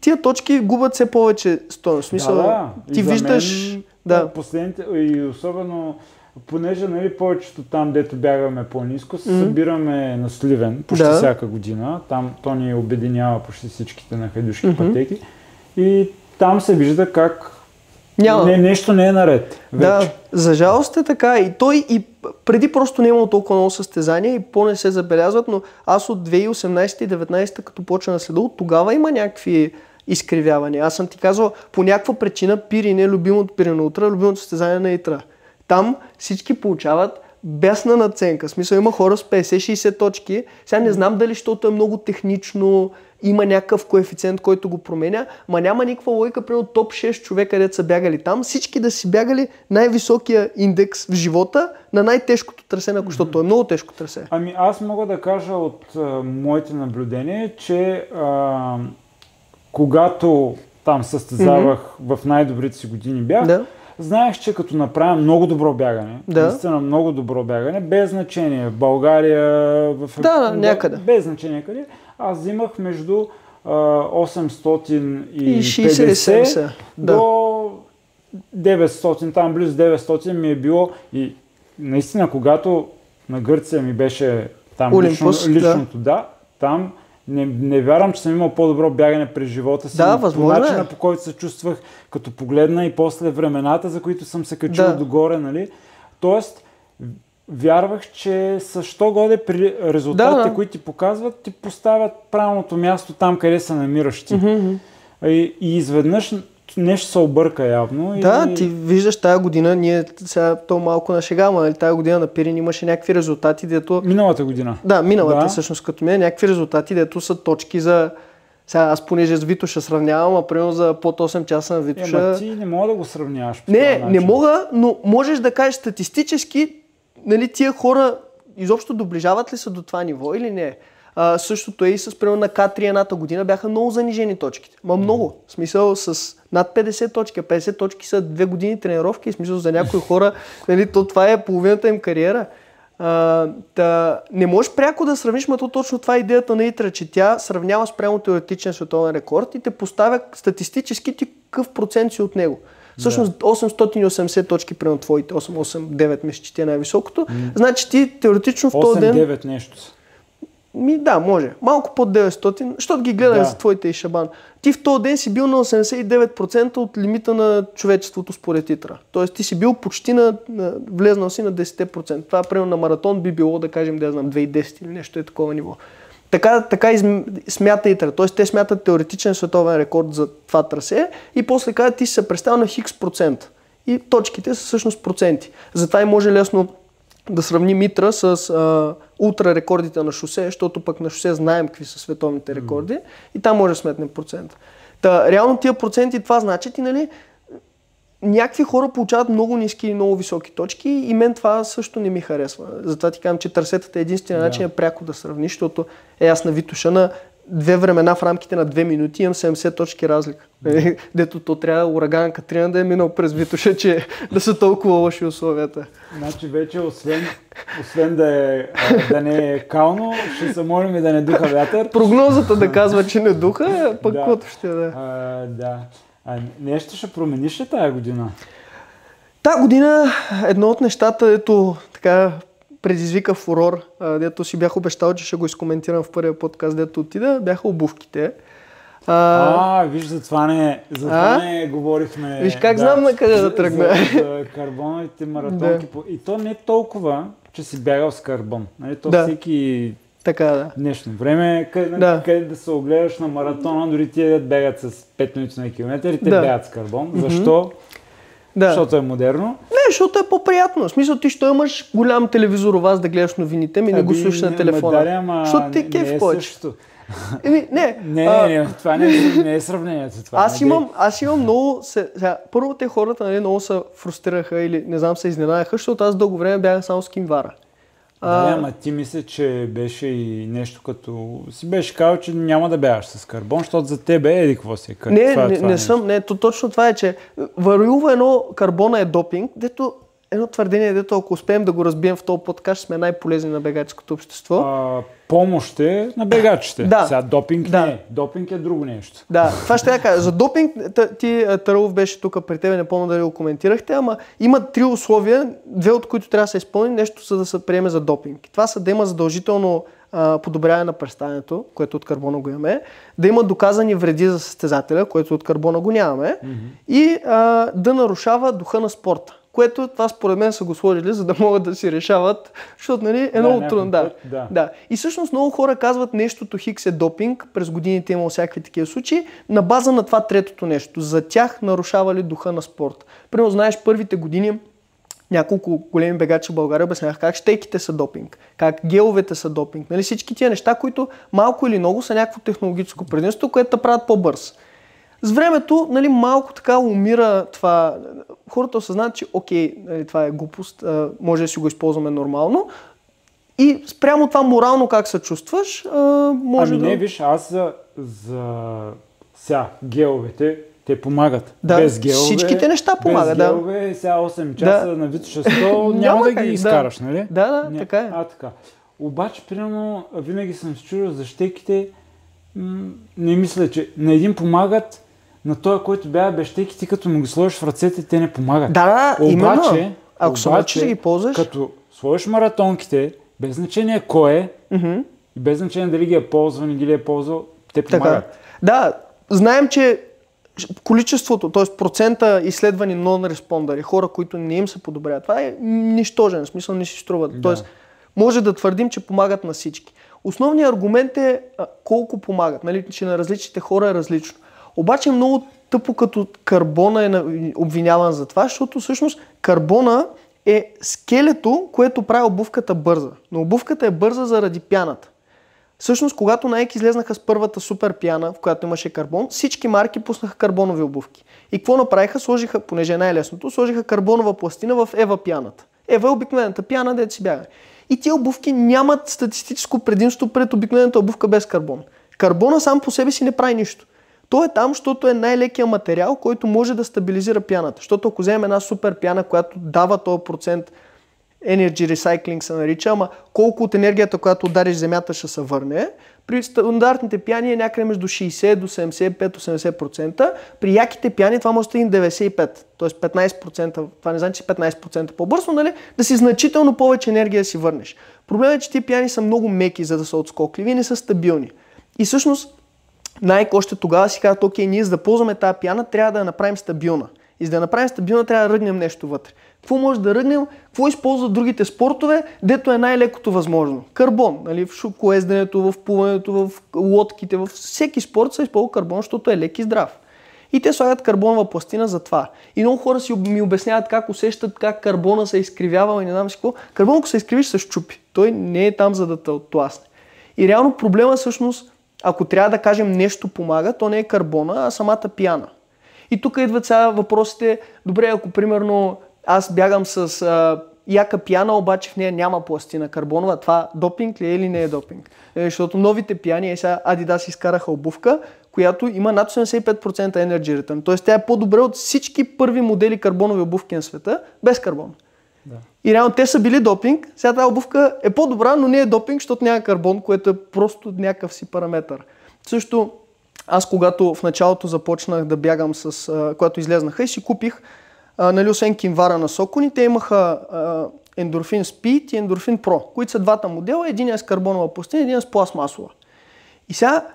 тия точки губят все повече стойност. В смисъл, ти виждаш... Последните, и особено понеже, нали, повечето там, дето бягаме по-ниско, се събираме на Сливен почти всяка година. Там то ни обединява почти всичките на хайдушки пътеки. И там се вижда как нещо не е наред. Вече. Да, за жалост е така. И той и преди просто не е имало толкова много състезания и по-не се забелязват, но аз от 2018 и 2019, като почна да следа, от тогава има някакви изкривявания. Аз съм ти казал, по някаква причина Пири не е любимото Пирено Утра, любимото състезание на Итра. Там всички получават бесна надценка. В смисъл, има хора с 50-60 точки. Сега не знам дали, защото е много технично, има някакъв коефициент, който го променя, ма няма никаква логика, примерно топ 6 човека, където са бягали там, всички да си бягали най-високия индекс в живота на най-тежкото трасе, защото е много тежко трасе. Ами аз мога да кажа от моите наблюдения, че когато там състезавах в най-добрите си години бях, знаех, че като направя много добро бягане, наистина много добро бягане, без значение в България, някъде. Без значение къде, аз взимах между 850 до 900, там близо 900 ми е било и наистина, когато на Гърция ми беше там личното, там не вярвам, че съм имал по-добро бягане през живота си. По начина, по който се чувствах, като погледна и после времената, за които съм се качил догоре, нали. Тоест, вярвах, че с що годе при резултатите, които ти показват, ти поставят правилното място там, къде се намираш ти. И изведнъж нещо се обърка явно. Ти виждаш тая година, ние сега то малко на шега, но тая година на Пирин имаше някакви резултати, дето... Миналата година. Миналата всъщност като мен, някакви резултати, дето са точки за... Сега аз понеже с Витоша сравнявам, а примерно за под 8 часа на Витоша... Ти не мога да го сравняваш. Не мога, но можеш да кажеш статистически, нали, тия хора изобщо доближават ли са до това ниво или не? Същото е и с примерно на К3 едната година бяха много занижени точките. Много. В смисъл с над 50 точки. 50 точки са 2 години тренировки. В смисъл за някои хора, нали, това е половината им кариера. Не можеш пряко да сравниш, но точно това е идеята на Итра, че тя сравнява спрямо теоретичен световен рекорд и те поставя статистически ти какъв процент си от него. Всъщност 880 точки прено твоите, 8-9 мисля, че ти е най-високото. Значи ти теоретично в този ден... 8-9 нещо. Да, може. Малко под 900, защото ги гледах за твоите и шабан. Ти в този ден си бил на 89% от лимита на човечеството според ИТРА. Тоест ти си бил почти влезнал си на 10%. Това примерно на маратон би било, да кажем, 2010 или нещо е такова ниво. Така смята ИТРА. Тоест те смятат теоретичен световен рекорд за това трасе и после казват, ти си се представил на хикс процент. И точките са всъщност проценти. Затова и може лесно да сравним ИТРА с ултра рекордите на шосе, защото пък на шосе знаем какви са световните рекорди и там може да сметнем процент. Реално тия проценти това значат и нали, някакви хора получават много ниски и много високи точки и мен това също не ми харесва. Затова ти казвам, че търсетата е единствения начин е пряко да сравниш, защото аз на Витоша на 2 времена в рамките на 2 минути имам 70 точки разлика. Дето то трябва ураган Катрина да е минал през Витоша, че да са толкова лоши условията. Значи вече освен да не е кално, ще се молим и да не духа вятър. Прогнозата да казва, че не духа, пък каквото ще да. Нещо ще промениш ли тая година? Тая година едно от нещата, дето така предизвика фурор, дето си бях обещал, че ще го изкоментирам в първия подкаст, дето отида, бяха обувките. Виж, за това не говорихме. Виж как знам на къде да тръгна. За карбоновите маратонки. И то не е толкова, че си бягал с карбон. Нали? То всеки днешно време, къде да се огледаш на маратона, дори тия бягат с 5 минути на километър и те бягат с карбон. Защо? Защото е модерно. Не, защото е по-приятно. В смисъл ти, що имаш голям телевизор у вас да гледаш новините, не го слушаш на телефона. Защото ти кеф повече. Не, това не е сравнението. Аз имам много... Първо те хората много се фрустрираха или не знам се изненадаха, защото аз дълго време бягах само с кимвара. Ама ти мисля, че беше и нещо като... Си беше казал, че няма да бягаш с карбон, защото за тебе еди какво си е. Не, точно това е, че варюва едно карбона е допинг, дето едно твърдение, дето ако успеем да го разбием в този подкаст, сме най-полезни на бегаческото общество. Помощ е на бегачите. Сега допинг не е. Допинг е друго нещо. Да, това ще я кажа. За допинг, ти Таралов беше тук при тебе, не помня дали го коментирахте, ама има 3 условия, 2 от които трябва да се изпълни нещо, за да се приеме за допинг. Това са да има задължително подобряване на представянето, което от карбона го имаме, да има доказани вреди за състезателя, което от карбона го нямаме, и да нарушава духа на спорта. Което това според мен са го сложили, за да могат да си решават, защото нали, е много трудно. Да. И всъщност много хора казват нещото хикс е допинг, през годините имало всякакви такива случаи, на база на това третото нещо. За тях нарушава ли духа на спорт. Примерно знаеш, първите години няколко големи бегачи в България обясняваха как щейките са допинг, как геловете са допинг. Нали, всички тия неща, които малко или много са някакво технологическо предимство, което да правят по-бърз. С времето, нали, малко така умира това. Хората осъзнават, че окей, нали, това е глупост, може да си го използваме нормално. И спрямо това морално как се чувстваш, може не, виж, аз за геловете, те помагат. Да, без гелове, всичките неща помагат. Без гелове, сега 8 часа на Витоша 100 няма да ги изкараш, нали? Да, така е. Така. Обаче, примерно, винаги съм се чудил за щеките, не мисля, че на един помагат, на този, който бяга без щеки, ти като му ги сложиш в ръцете, те не помагат. Именно. Ако се научиш да ги ползваш. Като сложиш маратонките, без значение кой е, и без значение дали ги е ползван или ги е ползвал, те помагат. Да, знаем, че количеството, т.е. процента изследвани non-respondери, хора, които не им се подобряват, това е нищожен, в смисъл не си струват. Да. Т.е. може да твърдим, че помагат на всички. Основният аргумент е колко помагат, нали, че на различните хора е различно. Обаче много тъпо като карбона е обвиняван за това, защото всъщност карбона е скелето, което прави обувката бърза. Но обувката е бърза заради пяната. Всъщност, когато Nike излезнаха с първата супер пяна, в която имаше карбон, всички марки пуснаха карбонови обувки. И какво направиха? Сложиха, понеже е най-лесното, сложиха карбонова пластина в Ева пяната. Ева е обикновената пяна, дето си бяга. И тия обувки нямат статистическо предимство пред обикновената обувка без карбон. Карбона сам по себе си не прави нищо. Той е там, защото е най-лекият материал, който може да стабилизира пяната. Защото ако вземем една супер пяна, която дава този процент Energy Recycling се нарича, ама колко от енергията, която удариш земята, ще се върне, При стандартните пяни е някъде между 60 до 75-80%. При яките пяни това може да стигне 95%, т.е. 15%. Това не значи 15% по-бързо, нали? Да си значително повече енергия да си върнеш. Проблемът е, че тези пяни са много меки, за да са отскокливи и не са стабилни. И всъщност още тогава си казват, окей, ние за да ползваме тази пяна, трябва да я направим стабилна. И за да я направим стабилна, трябва да ръгнем нещо вътре. Какво може да ръгнем? Какво използват другите спортове, дето е най-лекото възможно? Карбон, нали? В шукоезденето, в плуването, в лодките, във всеки спорт се използва карбон, защото е лек и здрав. И те слагат карбонова пластина за това. И много хора ми обясняват как усещат как карбона се изкривява и не знам си какво. Карбон, ако се изкривиш, се щупи. Той не е там, за да те оттласне. И реално проблема всъщност, ако трябва да кажем нещо помага, то не е карбона, а самата пяна. И тук идват сега въпросите, добре, ако примерно аз бягам с яка пяна, обаче в нея няма пластина карбонова, това допинг ли е или не е допинг? Защото новите пяни, сега Adidas изкараха обувка, която има над 75% Energy Return. Тоест тя е по-добре от всички първи модели карбонови обувки на света, без карбон. Да. И реално те са били допинг, сега тази обувка е по-добра, но не е допинг, защото няма карбон, което е просто някакъв си параметър. Също аз когато в началото започнах да бягам когато излезнаха и си купих, нали, освен Кинвара на Сокони, те имаха Endorphin Speed и Endorphin Pro, които са двата модела, един е с карбонова пластина, един е с пластмасова. И сега,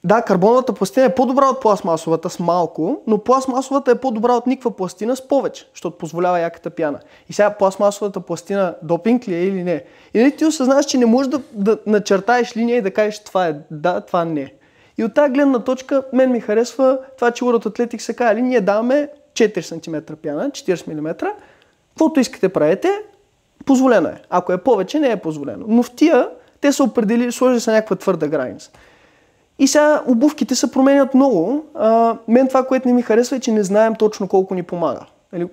да, карбоновата пластина е по-добра от пластмасовата с малко, но пластмасовата е по-добра от никаква пластина с повече, защото позволява яката пяна. И сега пластмасовата пластина допинг ли е или не? И нали ти осъзнаваш, че не можеш да начертаеш линия и да кажеш това е да, това не е. И от тази гледна точка мен ми харесва това, че World Athletics се казали, ние даваме 4 см пяна, 40 мм, каквото искате правете, позволено е. Ако е повече, не е позволено. Но в тия, те са определили, сложили са някаква твърда граница. И сега обувките се променят много. Мен това, което не ми харесва е, че не знаем точно колко ни помага.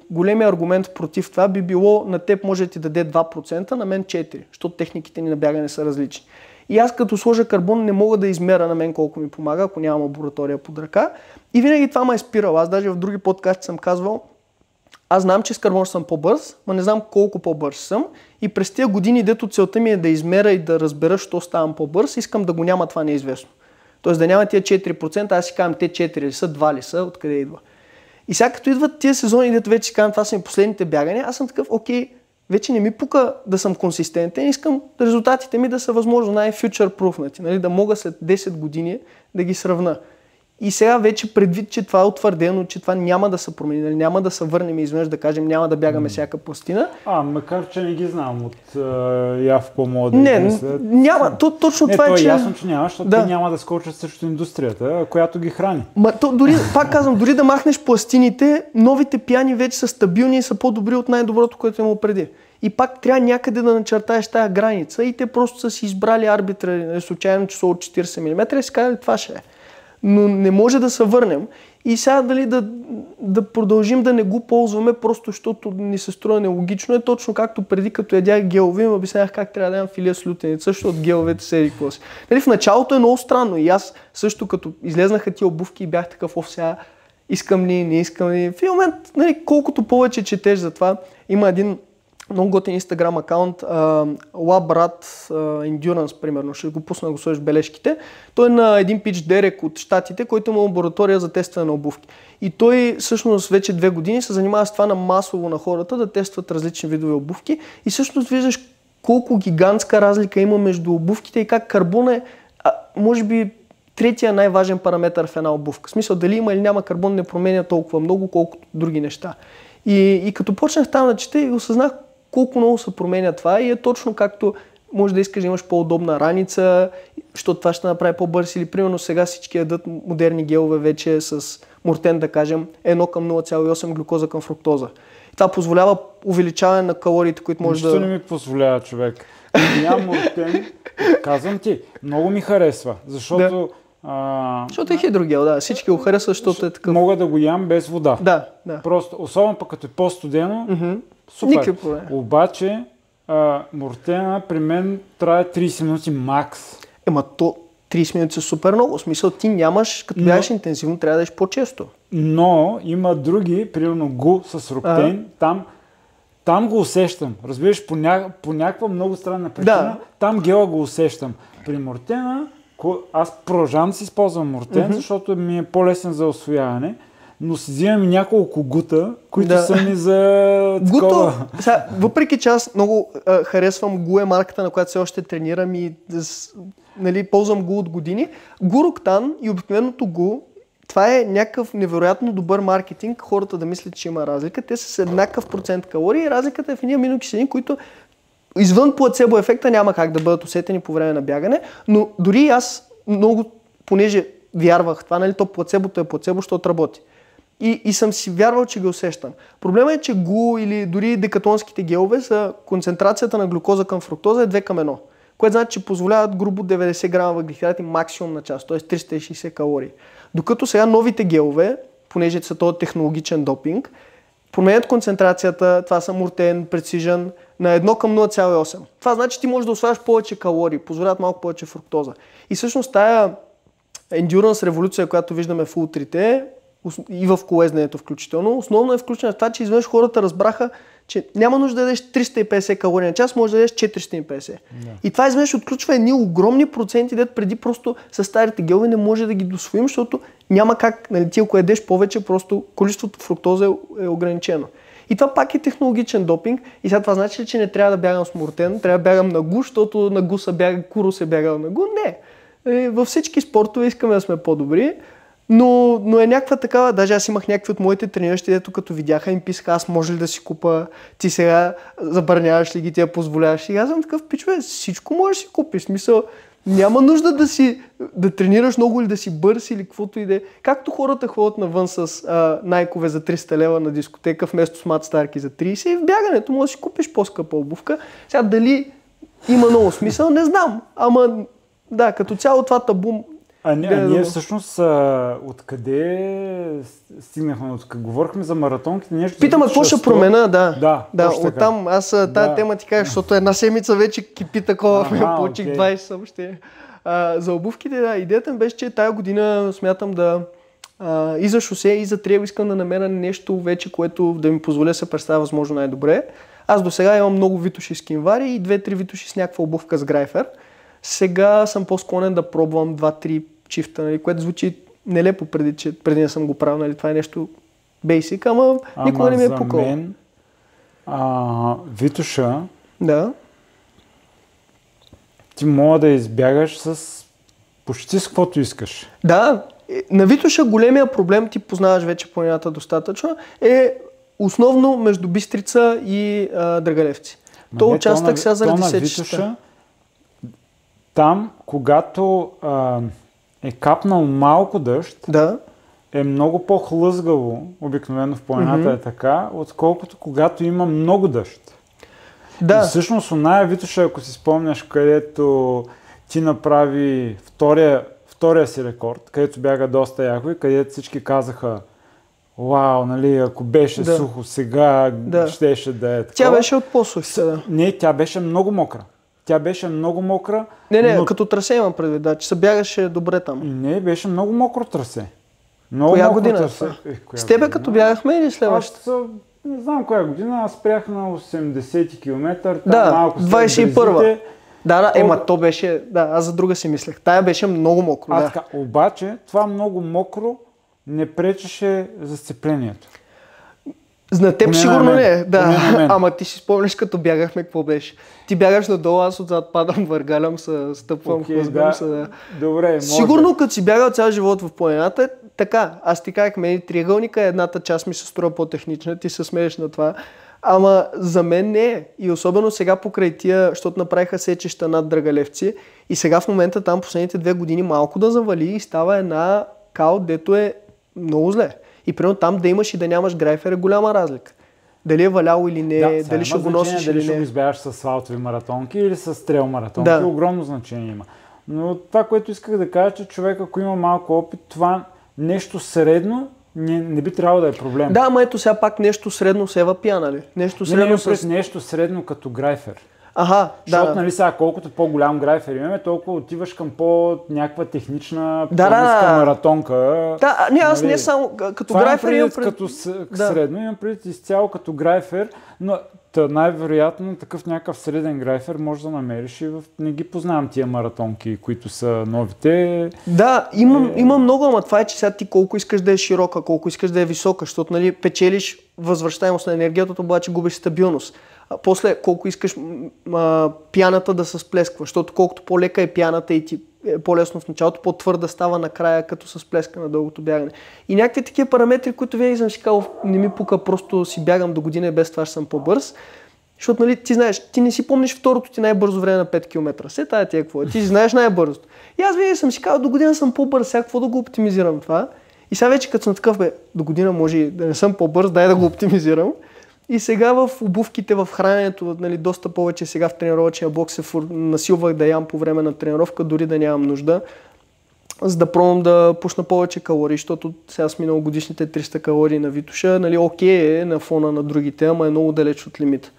Големият аргумент против това би било, на теб може да ти даде 2%, на мен 4%, защото техниките ни на бягане са различни. И аз като сложа карбон не мога да измеря на мен колко ми помага, ако нямам лаборатория под ръка. И винаги това ме е спирало. Аз даже в други подкасти съм казвал, аз знам, че с карбон съм по-бърз, но не знам колко по-бърз съм. И през тези години, дето целта ми е да измеря и да разбера, що ставам по-бърз, искам да го няма това неизвестно. Тоест да няма тия 4%, аз си казвам, те 4 ли са, 2 ли са, откъде идва. И сега като идват тия сезони, дето вече си казвам, това са ми последните бягания, аз съм такъв, окей, вече не ми пука да съм консистентен, искам резултатите ми да са възможно най-future-proofнати, нали? Да мога след 10 години да ги сравна. И сега вече предвид, че това е утвърдено, че това няма да се промени, нали? Няма да се върнем изведнъж да кажем, няма да бягаме всяка пластина. Макар че не ги знам от Яв по-млади. Няма, точно това е, че... ясно, че няма, защото те няма да скочат срещу индустрията, която ги храни. Пак казвам, дори да махнеш пластините, новите пяни вече са стабилни и са по-добри от най-доброто, което имало преди. И пак трябва някъде да начертаеш тая граница и те просто са си избрали арбитрари, случайно число от 40 мм и си казали, това ще е. Но не може да се върнем и сега дали да продължим да не го ползваме, просто защото ни се струва нелогично. Е точно както преди, като ядях гелови, им обяснях как трябва да ям филия с лютеница, защото геловете се еди какво си. Нали, в началото е много странно и аз също като излезнаха тия обувки и бях такъв, сега искам ли, не искам ли. В един момент, нали, колкото повече четеш за това, има един много готин инстаграм акаунт, Labrat Endurance, примерно, ще го пусна да го сложиш в бележките. Той е на един пич Дерек от щатите, който има лаборатория за тестване на обувки. И той всъщност вече 2 години се занимава с това на масово на хората да тестват различни видове обувки и всъщност виждаш колко гигантска разлика има между обувките и как карбон е, може би, третия най-важен параметър в една обувка. В смисъл, дали има или няма карбон не променя толкова много, колкото други неща. И като почнах там да чета и осъзнах колко много се променя това и е точно както може да искаш да имаш по-удобна раница, защото това ще направи по-бърз или примерно сега всички ядат модерни гелове вече с мортен, да кажем, 1:0,8 глюкоза към фруктоза. И това позволява увеличаване на калориите, които може да... Нищо не ми позволява, човек. Нямам мортен, казвам ти, много ми харесва, защото... Защото е хидрогел, да. Всички го харесват, защото е такъв. Мога да го ям без вода. Да. Просто, особено пък като е по-студено, супер. Обаче, мортена при мен трябва 30 минути макс. То 30 минути са супер много. В смисъл, ти нямаш, като бягаш интензивно, трябва да еш по-често. Но има други, примерно гу с руктейн, там там го усещам. Разбираш, по някаква много странна причина, там гела го усещам. При мортена, аз продължавам да си използвам мортен, защото ми е по-лесен за усвояване, но си взимам и няколко гута, които са ми за такова. Въпреки че аз много харесвам Гу е марката, на която все още тренирам и ползвам Гу от години, Гуроктан и обикновеното Гу, това е някакъв невероятно добър маркетинг, хората да мислят, че има разлика. Те са с еднакъв процент калории, разликата е в едни аминокиселини, които извън плацебо ефекта няма как да бъдат усетени по време на бягане, но дори аз много, понеже вярвах това, то плацебото е плацебо, защото работи. И съм си вярвал, че ги усещам. Проблема е, че ГУ или дори декатлонските гелове са концентрацията на глюкоза към фруктоза е 2:1, което значи, че позволяват грубо 90 грама въглехидрати максимум на час, т.е. 360 калории. Докато сега новите гелове, понеже са този технологичен допинг, променят концентрацията, това са Мортен, Precision, на 1:0,8. Това значи, ти можеш да усвояваш повече калории, позволяват малко повече фруктоза. И всъщност тая endurance революция, която виждаме в ултрите и в колезнението включително, основно е включена в това, че изведнъж хората разбраха, че няма нужда да ядеш 350 калории на час, може да ядеш 450. И това изведнъж отключва едни огромни проценти, дето преди просто с старите гелове не може да ги досвоим, защото няма как, ти ако ядеш повече, просто количеството фруктоза е ограничено. И това пак е технологичен допинг и сега това значи, че не трябва да бягам с Мортен, трябва да бягам на ГУ, защото на ГУ Куро се бягал на ГУ. Не. Във всички спортове искаме да сме по-добри, но е някаква такава, даже аз имах някакви от моите трениращи, дето като видяха им писаха, аз може ли да си купа, ти сега забраняваш ли ги, ти я позволяваш. И аз съм такъв, пичове, всичко можеш да си купиш, смисъл, няма нужда да тренираш много или да си бърз или каквото и да е. Както хората ходят навън с найкове за 300 лева на дискотека вместо с Мат Старки за 30 и в бягането може да си купиш по-скъпа обувка. Сега дали има много смисъл, не знам, ама да, като цяло това табу. Ние всъщност откъде стигнахме? Говорихме за маратонките. Нещо питам, какво ще променя, да оттам аз тази тема ти кажа, защото една седмица вече кипи такова, получих 20 съобщения. За обувките, идеята ми беше, че тая година смятам и за шосе, и за трейл искам да намеря нещо вече, което да ми позволя да се представя възможно най-добре. Аз до сега имам много витоши с кинвари и 2-3 витоши с някаква обувка с грайфер. Сега съм по-склонен да пробвам 2-3 чифта, което звучи нелепо преди не съм го правил, това е нещо бейсик, ама никога не ми е пукало. За мен витуша ти мога да избягаш с почти с каквото искаш. Да, на витуша големия проблем, ти познаваш вече планината достатъчно, е основно между Бистрица и Драгалевци. То участък сега заради сечища. Там, когато е капнал малко дъжд, е много по-хлъзгаво, обикновено в планината е така, отколкото когато има много дъжд. Да. И всъщност оная витуша, ако си спомняш, където ти направи втория си рекорд, където бяга доста яко и където всички казаха: вау, нали, ако беше сухо сега, щеше да е такова. Тя беше от по-сух. Не, тя беше много мокра. Не, като трасе имам предвид, че се бягаше добре там. Не, беше много мокро трасе. Коя година? С тебе като бягахме или следващата? Не знам коя година, аз спрях на 80 км. Малко 21-а. Да, то беше, аз за друга си мислех. Тая беше много мокро. Обаче, това много мокро не пречеше за сцеплението. На теб сигурно не. Ама ти си спомняш като бягахме, какво беше? Ти бягаш надолу, аз отзад падам, въргалям се, стъпвам, хлъзгам се. Добре, може. Сигурно като си бягал цял живот в планината, така. Аз ти казах, мен триъгълника, едната част ми се струва по-технична, ти се смееш на това. Ама за мен не е. И особено сега покрай тия, защото направиха сечища над Драгалевци и сега в момента там последните 2 години малко да завали и става една кал, дето е много зле. И примерно там да имаш и да нямаш грайфер е голяма разлика. Дали е валяло или не, дали ще го носиш или не. Дали ще го избягаш с асфалтови маратонки или с трейл маратонки, огромно значение има. Но това, което исках да кажа, че човек, ако има малко опит, това нещо средно не би трябвало да е проблем. Да, ама ето сега пак нещо средно с Ева Пия, нали? Нещо средно нещо средно като грайфер. Защото, нали сега, колкото по-голям грайфер имаме, толкова отиваш към по-някаква технична планинска маратонка. Да, не, аз не само като грайфер имам като средно, имам предвид изцяло като грайфер, но най-вероятно такъв някакъв среден грайфер може да намериш и не ги познавам тия маратонки, които са новите. Да, имам много, ама това е, че сега ти колко искаш да е широка, колко искаш да е висока, защото нали, печелиш възвръщаемост на енергията, обаче губиш стабилност. После колко искаш пяната да се сплесква, защото колкото по-лека е пяната и ти е по-лесно в началото, по-твърда става накрая, като се сплеска на дългото бягане. И някакви такива параметри, които винаги съм си казал, не ми пука, просто си бягам до година и без това ще съм по-бърз. Защото нали, ти знаеш, ти не си помниш второто ти най-бързо време на 5 км. Се тая ти е какво е, ти знаеш най-бързото. И аз винаги съм си казал, до година съм по-бърз, сега какво да го оптимизирам това. И сега вече като съм такъв, до година може и да не съм по-бърз, дай да го оптимизирам. И сега в обувките, в храненето, нали, доста повече сега в тренировъчния блок се насилвах да ям по време на тренировка, дори да нямам нужда, за да пробвам да пусна повече калории, защото сега с миналогодишните 300 калории на Витоша, нали, окей е на фона на другите, ама е много далеч от лимита.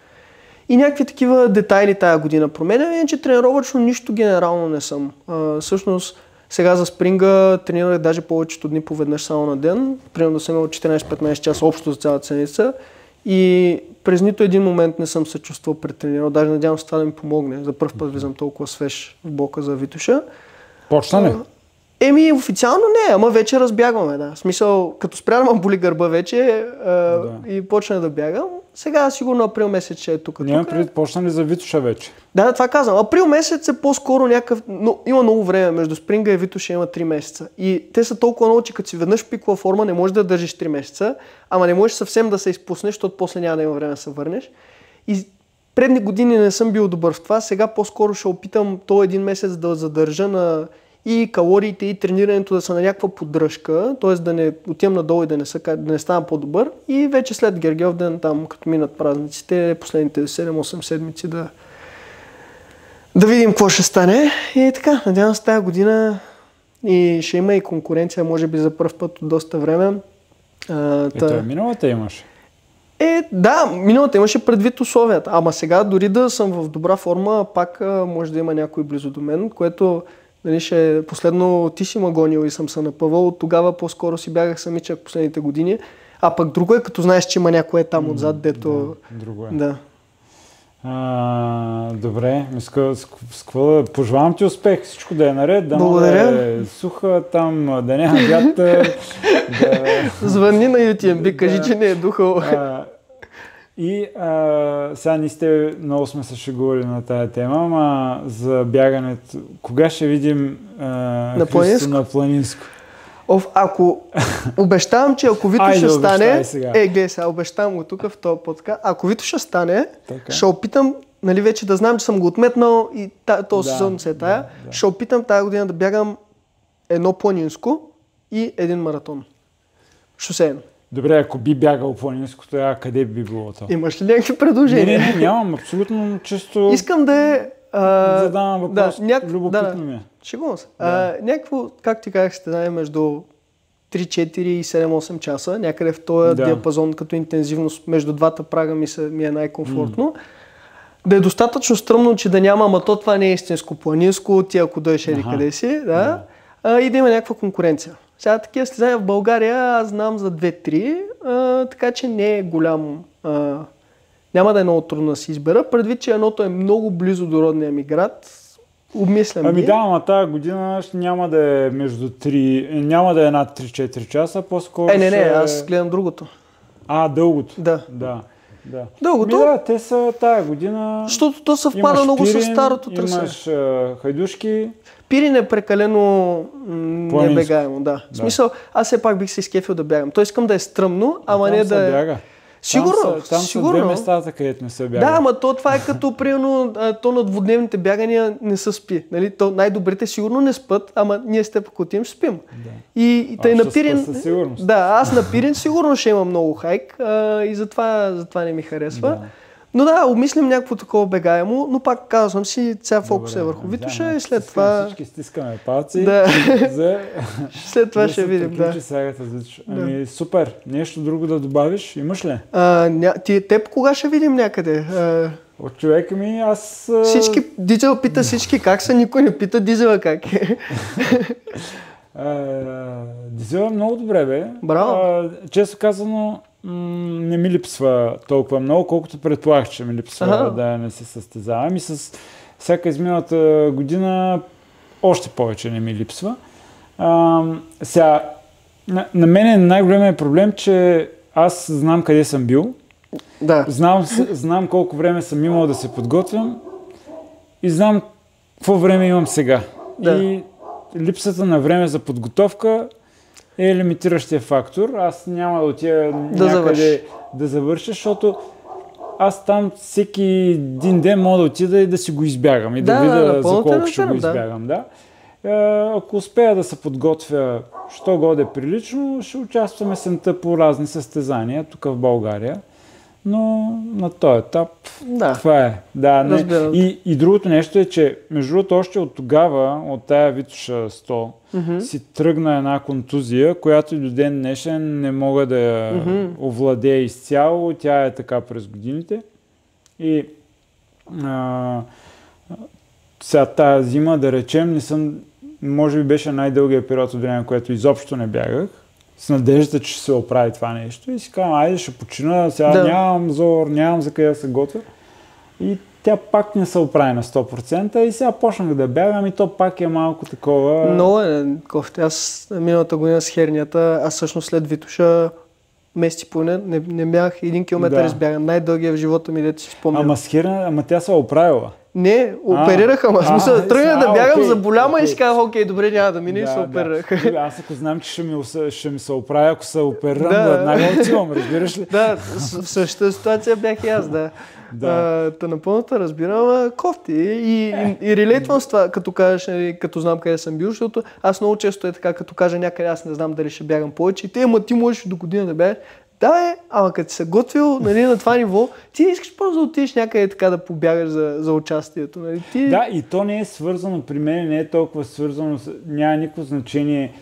И някакви такива детайли тая година променям, иначе тренировъчно нищо генерално не съм. Всъщност сега за спринга тренирах даже повечето дни по веднъж само на ден, примерно да съм имал 14-15 часа общо за цялата седмица. И през нито един момент не съм се чувствал претренирал. Даже надявам се това да ми помогне. За първ път влизам толкова свеж в блока за Витоша. Почна ли? Официално не, ама вече разбягваме. Да. В смисъл, като спря да ме боли гърба вече и почна да бягам. Сега сигурно април месец ще е тук. Нямам преди, почна ли за Витоша вече? Да, това казвам. Април месец е по-скоро някакъв... Но има много време. Между спринга и Витоша има 3 месеца. И те са толкова много, че като си веднъж в пикова форма не можеш да държиш 3 месеца, ама не можеш съвсем да се изпуснеш, защото после няма да има време да се върнеш. И предни години не съм бил добър в това. Сега по-скоро ще опитам този един месец да задържа на и калориите, и тренирането да са на някаква поддръжка, т.е. да не отивам надолу и да не стана по-добър. И вече след Гергьовден, там като минат празниците, последните 7-8 седмици да видим какво ще стане. И така, надявам се тази година и ще има и конкуренция, може би за първ път от доста време. Миналата имаш? Да, миналата имаше предвид условията. Ама сега дори да съм в добра форма, пак може да има някой близо до мен, което нали, последно ти си ма гонил и съм се напъвал, от тогава по-скоро си бягах самичък последните години. А пък друго е, като знаеш, че има някое там отзад, дето... Да, друго е. Да. Добре, пожелавам ти успех, всичко да е наред, да е суха там, да няма вятър. Звънни на UTMB, кажи, че не е духал. И сега не сте, много сме се шегували на тая тема, ама за бягането, кога ще видим Христо на планинско? Обещавам, че ако Вито ще стане, гледай сега, обещавам го тук в този подкаст, ако Вито ще стане, ще опитам, нали вече да знам, че съм го отметнал и този сезон се е тая, ще опитам тази година да бягам едно планинско и един маратон. Шосеен. Добре, ако би бягал планинското, къде би било това? Имаш ли някакви предложения? Не, нямам, абсолютно чисто... Искам да е... задавам въпрос, любопитно ми е. Шегувам се. Някакво, как ти казах, ще знае между 3-4 и 7-8 часа, някъде в този диапазон като интензивност между двата прага ми е най-комфортно. Да е достатъчно стръмно, че да няма, ама това не е истинско планинско, ти ако дойдеш къде си, и да има някаква конкуренция. Сега такива състезания в България аз знам за 2-3, така че не е голям, няма да е много трудно да си избера, предвид, че едното е много близо до родния ми град, обмислям ги. Ама тази година няма да е между 3, няма да е над 3-4 часа, по-скоро Не, аз гледам другото. Дългото? Да. Дългото? Те са тази година... Защото то съвпада много с старото трасе. Имаш хайдушки... Пирин е прекалено небегаемо, да. В смисъл, аз все пак бих се изкефил да бягам. Той искам да е стръмно, ама не да е... Бяга. Сигурно. Там са две местата, където не се бяга. Да, ама това е като, примерно, то на двудневните бягания не се спи. Нали? Най-добрите сигурно не спят, ама ние с теб, ако отидем, спим. Да. И тъй на Пирин... аз на Пирин сигурно ще имам много хайк и затова не ми харесва. Да. Но обмислим някакво такова бегаемо, но пак казвам си, ця фокус е върху Витоша и след това... Всички стискаме палци. След това ще видим, Супер. Нещо друго да добавиш? Имаш ли? Теб кога ще видим някъде? От човека ми аз... Всички, Дизел пита всички как са, никой не пита Дизела как е. Дизел е много добре, бе. Браво. Често казано, не ми липсва толкова много, колкото предполагах, че ми липсва да не се състезавам. И с всяка изминалата година още повече не ми липсва. Сега, на мен най-големият проблем, че аз знам къде съм бил. Да. Знам колко време съм имал да се подготвям и знам какво време имам сега. Да. И липсата на време за подготовка е лимитиращия фактор. Аз няма да отида някъде да завърша, защото аз там всеки един ден мога да отида и да си го избягам и да видя за колко ще го избягам. Да. Ако успея да се подготвя що годе прилично, ще участвам есента по разни състезания тук в България. Но на този етап това е. Да, не. И другото нещо е, че между другото още от тогава, от тая Витоша 100, си тръгна една контузия, която и до ден днешен не мога да я овладея изцяло. Тя е така през годините. И сега тази зима, да речем, може би беше най-дългия период от време, което изобщо не бягах. С надеждата, че ще се оправи това нещо. И си казвам, айде ще почина, сега нямам зор, нямам за къде да се готвя. И тя пак не се оправи на 100% и сега почнах да бягам и то пак е малко такова... Много е кофти. Аз миналата година с хернията, аз всъщност след Витоша месец и половина не бях 1 километър избяган. Най-дългия в живота ми, дето си спомням. Ама с херния, тя се оправила. Не, оперираха, ама смисъл, тръгна да бягам за боляма и си казах, окей, добре, няма да мине и се оперирах. Аз ако знам, че ще ми се оправя, ако се оперирам, веднага отивам, разбираш ли? Да, в същата ситуация бях и аз, да. Та напълно разбирам, кофти. И релейтвам с това, като кажеш, като знам къде съм бил, защото аз много често е така, като кажа някъде, аз не знам дали ще бягам повече. И ти можеш до година да бягаш. Да, ама като се готвил на това ниво, ти не искаш просто да отидеш някъде така да побягаш за участието. Нали? Да, и то не е свързано, при мен не е толкова свързано, няма никакво значение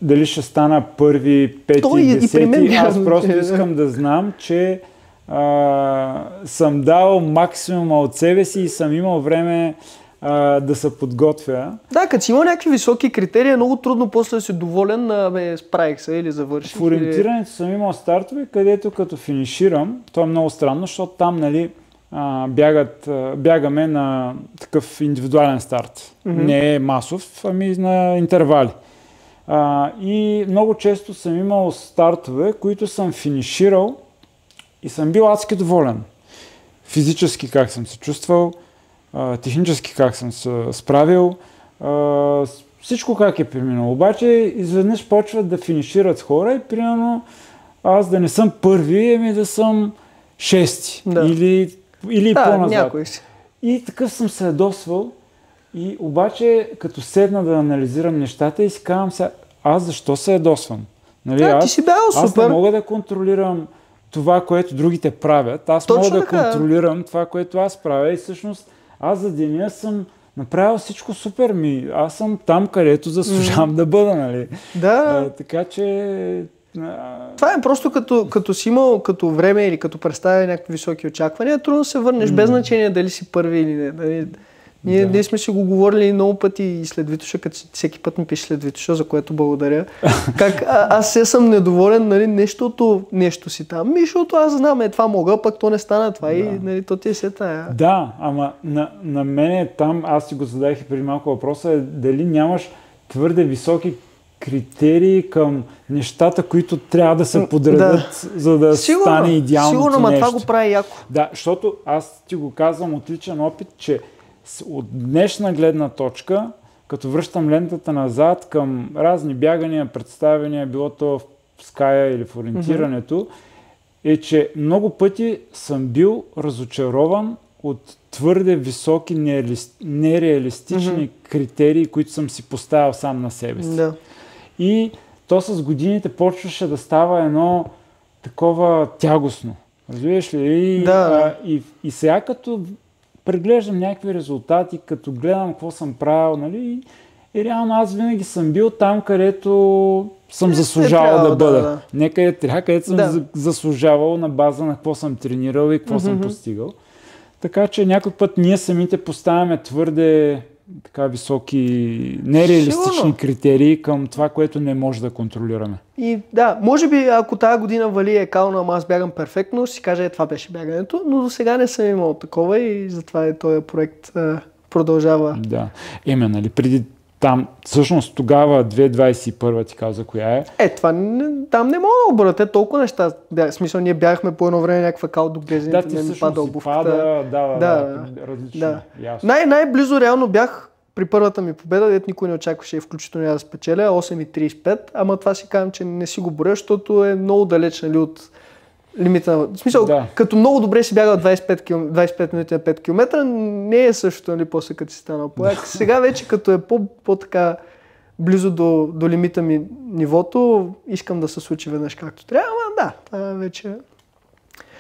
дали ще стана първи, пети, десети. Аз просто искам да знам, че съм дал максимума от себе си и съм имал време да се подготвя. Да, като си има някакви високи критерии, е много трудно после да си доволен, справих се или завърших. В ориентирането съм имал стартове, където като финиширам, то е много странно, защото там бягаме на такъв индивидуален старт. Не е масов, ами на интервали. И много често съм имал стартове, които съм финиширал и съм бил адски доволен. Физически как съм се чувствал, технически как съм се справил, всичко как е преминало. Обаче изведнъж почват да финишират хора и примерно аз да не съм първи, ами да съм шести или по-назад. И такъв съм се ядосвал и обаче като седна да анализирам нещата и си казвам сега, аз защо се ядосвам? Нали, аз не мога да контролирам това, което другите правят. Аз мога да контролирам това, което аз правя и всъщност аз за деня съм направил всичко супер. Аз съм там, където заслужавам да бъда, нали? Да. Така че... Това е просто като си имал като време или като представя някакви високи очаквания, трудно се върнеш, без значение дали си първи или не. Нали? Ние сме си го говорили много пъти и след Витоша, като всеки път ми пише след Витоша, за което благодаря. Как аз съм недоволен, нали, нещо си там, защото аз знам, това мога, пък то не стана това и нали, то ти е се тая. Да, ама на мен там, аз си го задах и преди малко въпроса, дали нямаш твърде високи критерии към нещата, които трябва да се подредят, за да стане идеалното нещо. Сигурно, това го прави яко. Да, защото аз ти го казвам от личен опит, че от днешна гледна точка, като връщам лентата назад към разни бягания, представяния, било то в ская или в ориентирането, е, че много пъти съм бил разочарован от твърде високи, нереалистични критерии, които съм си поставил сам на себе си. Да. И то с годините почваше да става едно такова тягостно. Разбираш ли? И сега като преглеждам някакви резултати, като гледам какво съм правил, нали, И реално аз винаги съм бил там, където съм заслужавал да бъда. Да. Не където трябва, където съм заслужавал на база на какво съм тренирал и какво съм постигал. Така че някой път ние самите поставяме твърде така високи, нереалистични критерии към това, което не може да контролираме. И да, може би ако тази година Вали е кално, ама аз бягам перфектно, ще си каже, това беше бягането, но до сега не съм имал такова и затова този проект продължава. Да, нали, преди там, всъщност тогава 2021 ти каза коя е. Там не мога да обърна, толкова неща. В смисъл, ние бягахме по едно време някаква кал до глезените, да, ти всъщност пада обувката. Различно. Да. Най-близо реално бях при първата ми победа, дето никой не очакваше и включително я да спечеля, 8,35, ама това си казвам, че не си го боря, защото е много далеч, нали, от лимита. В смисъл, като много добре си бягал 25 минути на 5 км, не е същото, нали, после като си станал пояк. Сега вече като е по-така близо до лимита ми нивото, искам да се случи веднъж както трябва, ама това вече...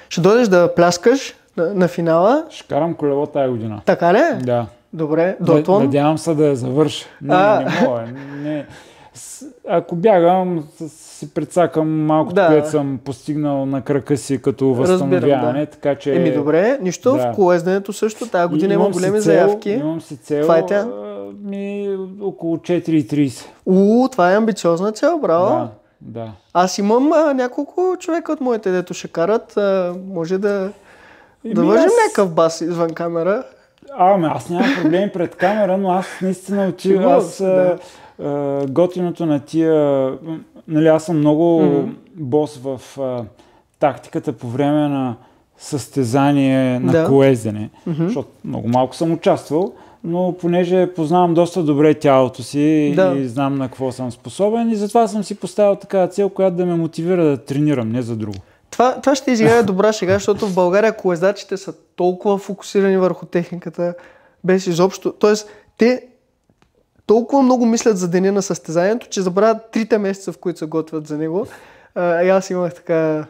Ще дойдеш да пляскаш на финала. Ще карам колело тая година. Така ли? Да. Добре, Дотон. Надявам се да я завърша. Не мога. Ако бягам, си прецакам малкото, което съм постигнал на крака си като възстановяване, така че... добре, нищо, в колезденето също, тази година има големи заявки. Имам си цел, около 4,30. Това е амбициозна цел, браво. Да. Аз имам няколко човека от моите, дето ще карат, може да вържим някакъв бас извън камера. Аз нямам проблеми пред камера, но аз наистина отивам. Готиното на тия... Нали, аз съм много бос в тактиката по време на състезание на колездене, защото много малко съм участвал, но понеже познавам доста добре тялото си и знам на какво съм способен и затова съм си поставил такава цел, която да ме мотивира да тренирам, не за друго. Това ще изиграе добра шега, защото в България колездачите са толкова фокусирани върху техниката, без изобщо. Тоест, те толкова много мислят за деня на състезанието, че забравят 3 месеца, в които се готвят за него. И аз имах така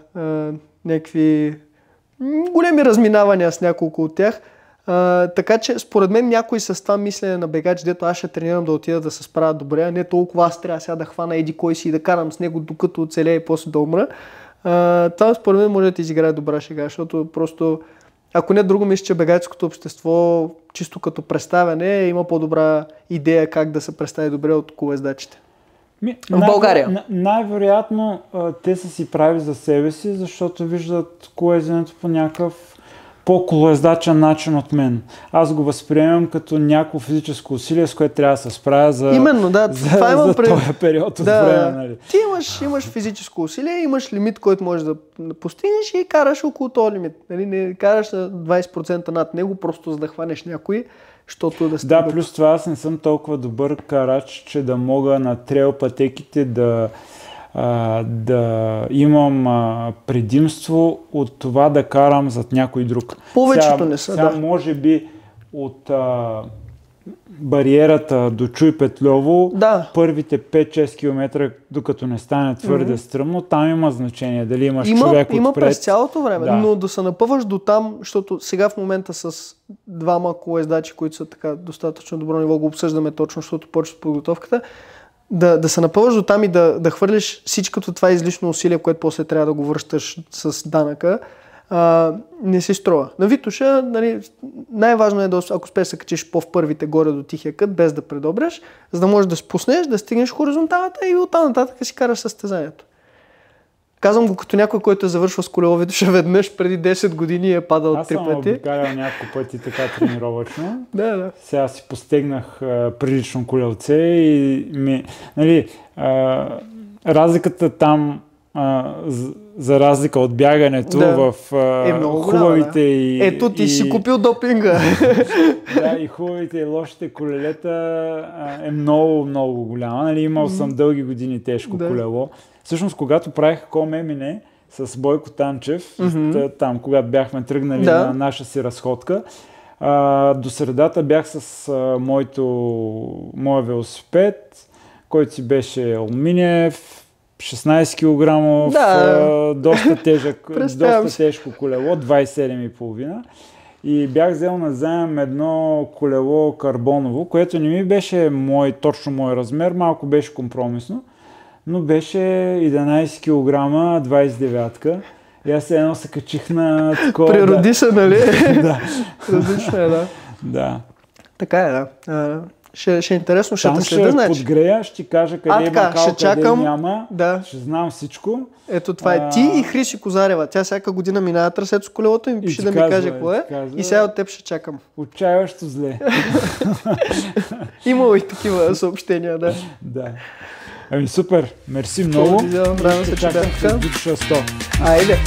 някакви големи разминавания с няколко от тях. Така че, според мен, някой с това мислене на бегач, дето аз ще тренирам да отида да се справя добре, а не толкова аз трябва сега да хвана еди кой си и да карам с него докато оцелея и после да умра. Това според мен може да ти изиграе добра шега, защото просто, ако не друго, мисля, че бегаческото общество, чисто като представяне, има по-добра идея как да се представи добре от колездачите. В България. Най-вероятно те са си прави за себе си, защото виждат колезденето по някакъв по-колездачен начин от мен. Аз го възприемам като някакво физическо усилие, с което трябва да се справя за този период от време. Нали. Ти имаш физическо усилие, имаш лимит, който можеш да постигнеш и караш около този лимит. Нали, не караш на 20% над него, просто за да хванеш някой, защото да стигне. Да, плюс това аз не съм толкова добър карач, че да мога на трейл пътеките да имам предимство от това да карам зад някой друг. Повечето не са, сега може би от бариерата до Чуй Петльово, първите 5-6 км, докато не стане твърде стръмно, там има значение дали имаш човек отпред. Има през цялото време, но да се напъваш до там, защото сега в момента с двама колездачи, които са така достатъчно добро ниво, го обсъждаме точно, защото почва подготовката, да се напълваш до там и да хвърлиш всичкото това излишно усилие, което после трябва да го връщаш с данъка, не си струва. На Витоша, нали, най-важно е да, ако успееш да се качиш по-в първите горе до тихия кът, без да предобреш, за да можеш да спуснеш, да стигнеш хоризонталата и оттам нататък си караш състезанието. Казвам го като някой, който е завършил с колело Витоша веднъж преди 10 години и е падал 3 пъти. Аз съм обикалял няколко пъти така тренировъчно. Да. Сега си постегнах прилично колелце и разликата там, за разлика от бягането в хубавите и... Ето ти си купил допинга. Да, и хубавите и лошите колелета е много, много голяма. Нали, имал съм дълги години тежко колело. Всъщност, когато правих Комемине с Бойко Танчев, там, когато бяхме тръгнали на наша си разходка, до средата бях с моя велосипед, който си беше алуминиев, 16 кг, доста тежко колело, 27,5. и бях взел назаем едно колело карбоново, което не ми беше точно мой размер, малко беше компромисно, но беше 11 кг, 29-ка. И аз едно се качих на такова... Природи се, нали? Да. Различно е, да. Да. Така е, да. Ще е интересно, ще те следа, значи. Ще подгрея, ще кажа къде има кал, къде няма, ще знам всичко. Ето това е ти и Хриси Козарева. Тя всяка година минава трасето с колелото и ми пише да ми каже какво е. И сега от теб ще чакам. Отчаяващо зле. Имало и такива съобщения, да. Да. Ами супер, мерси много. Радвам се, че бях така. Айде.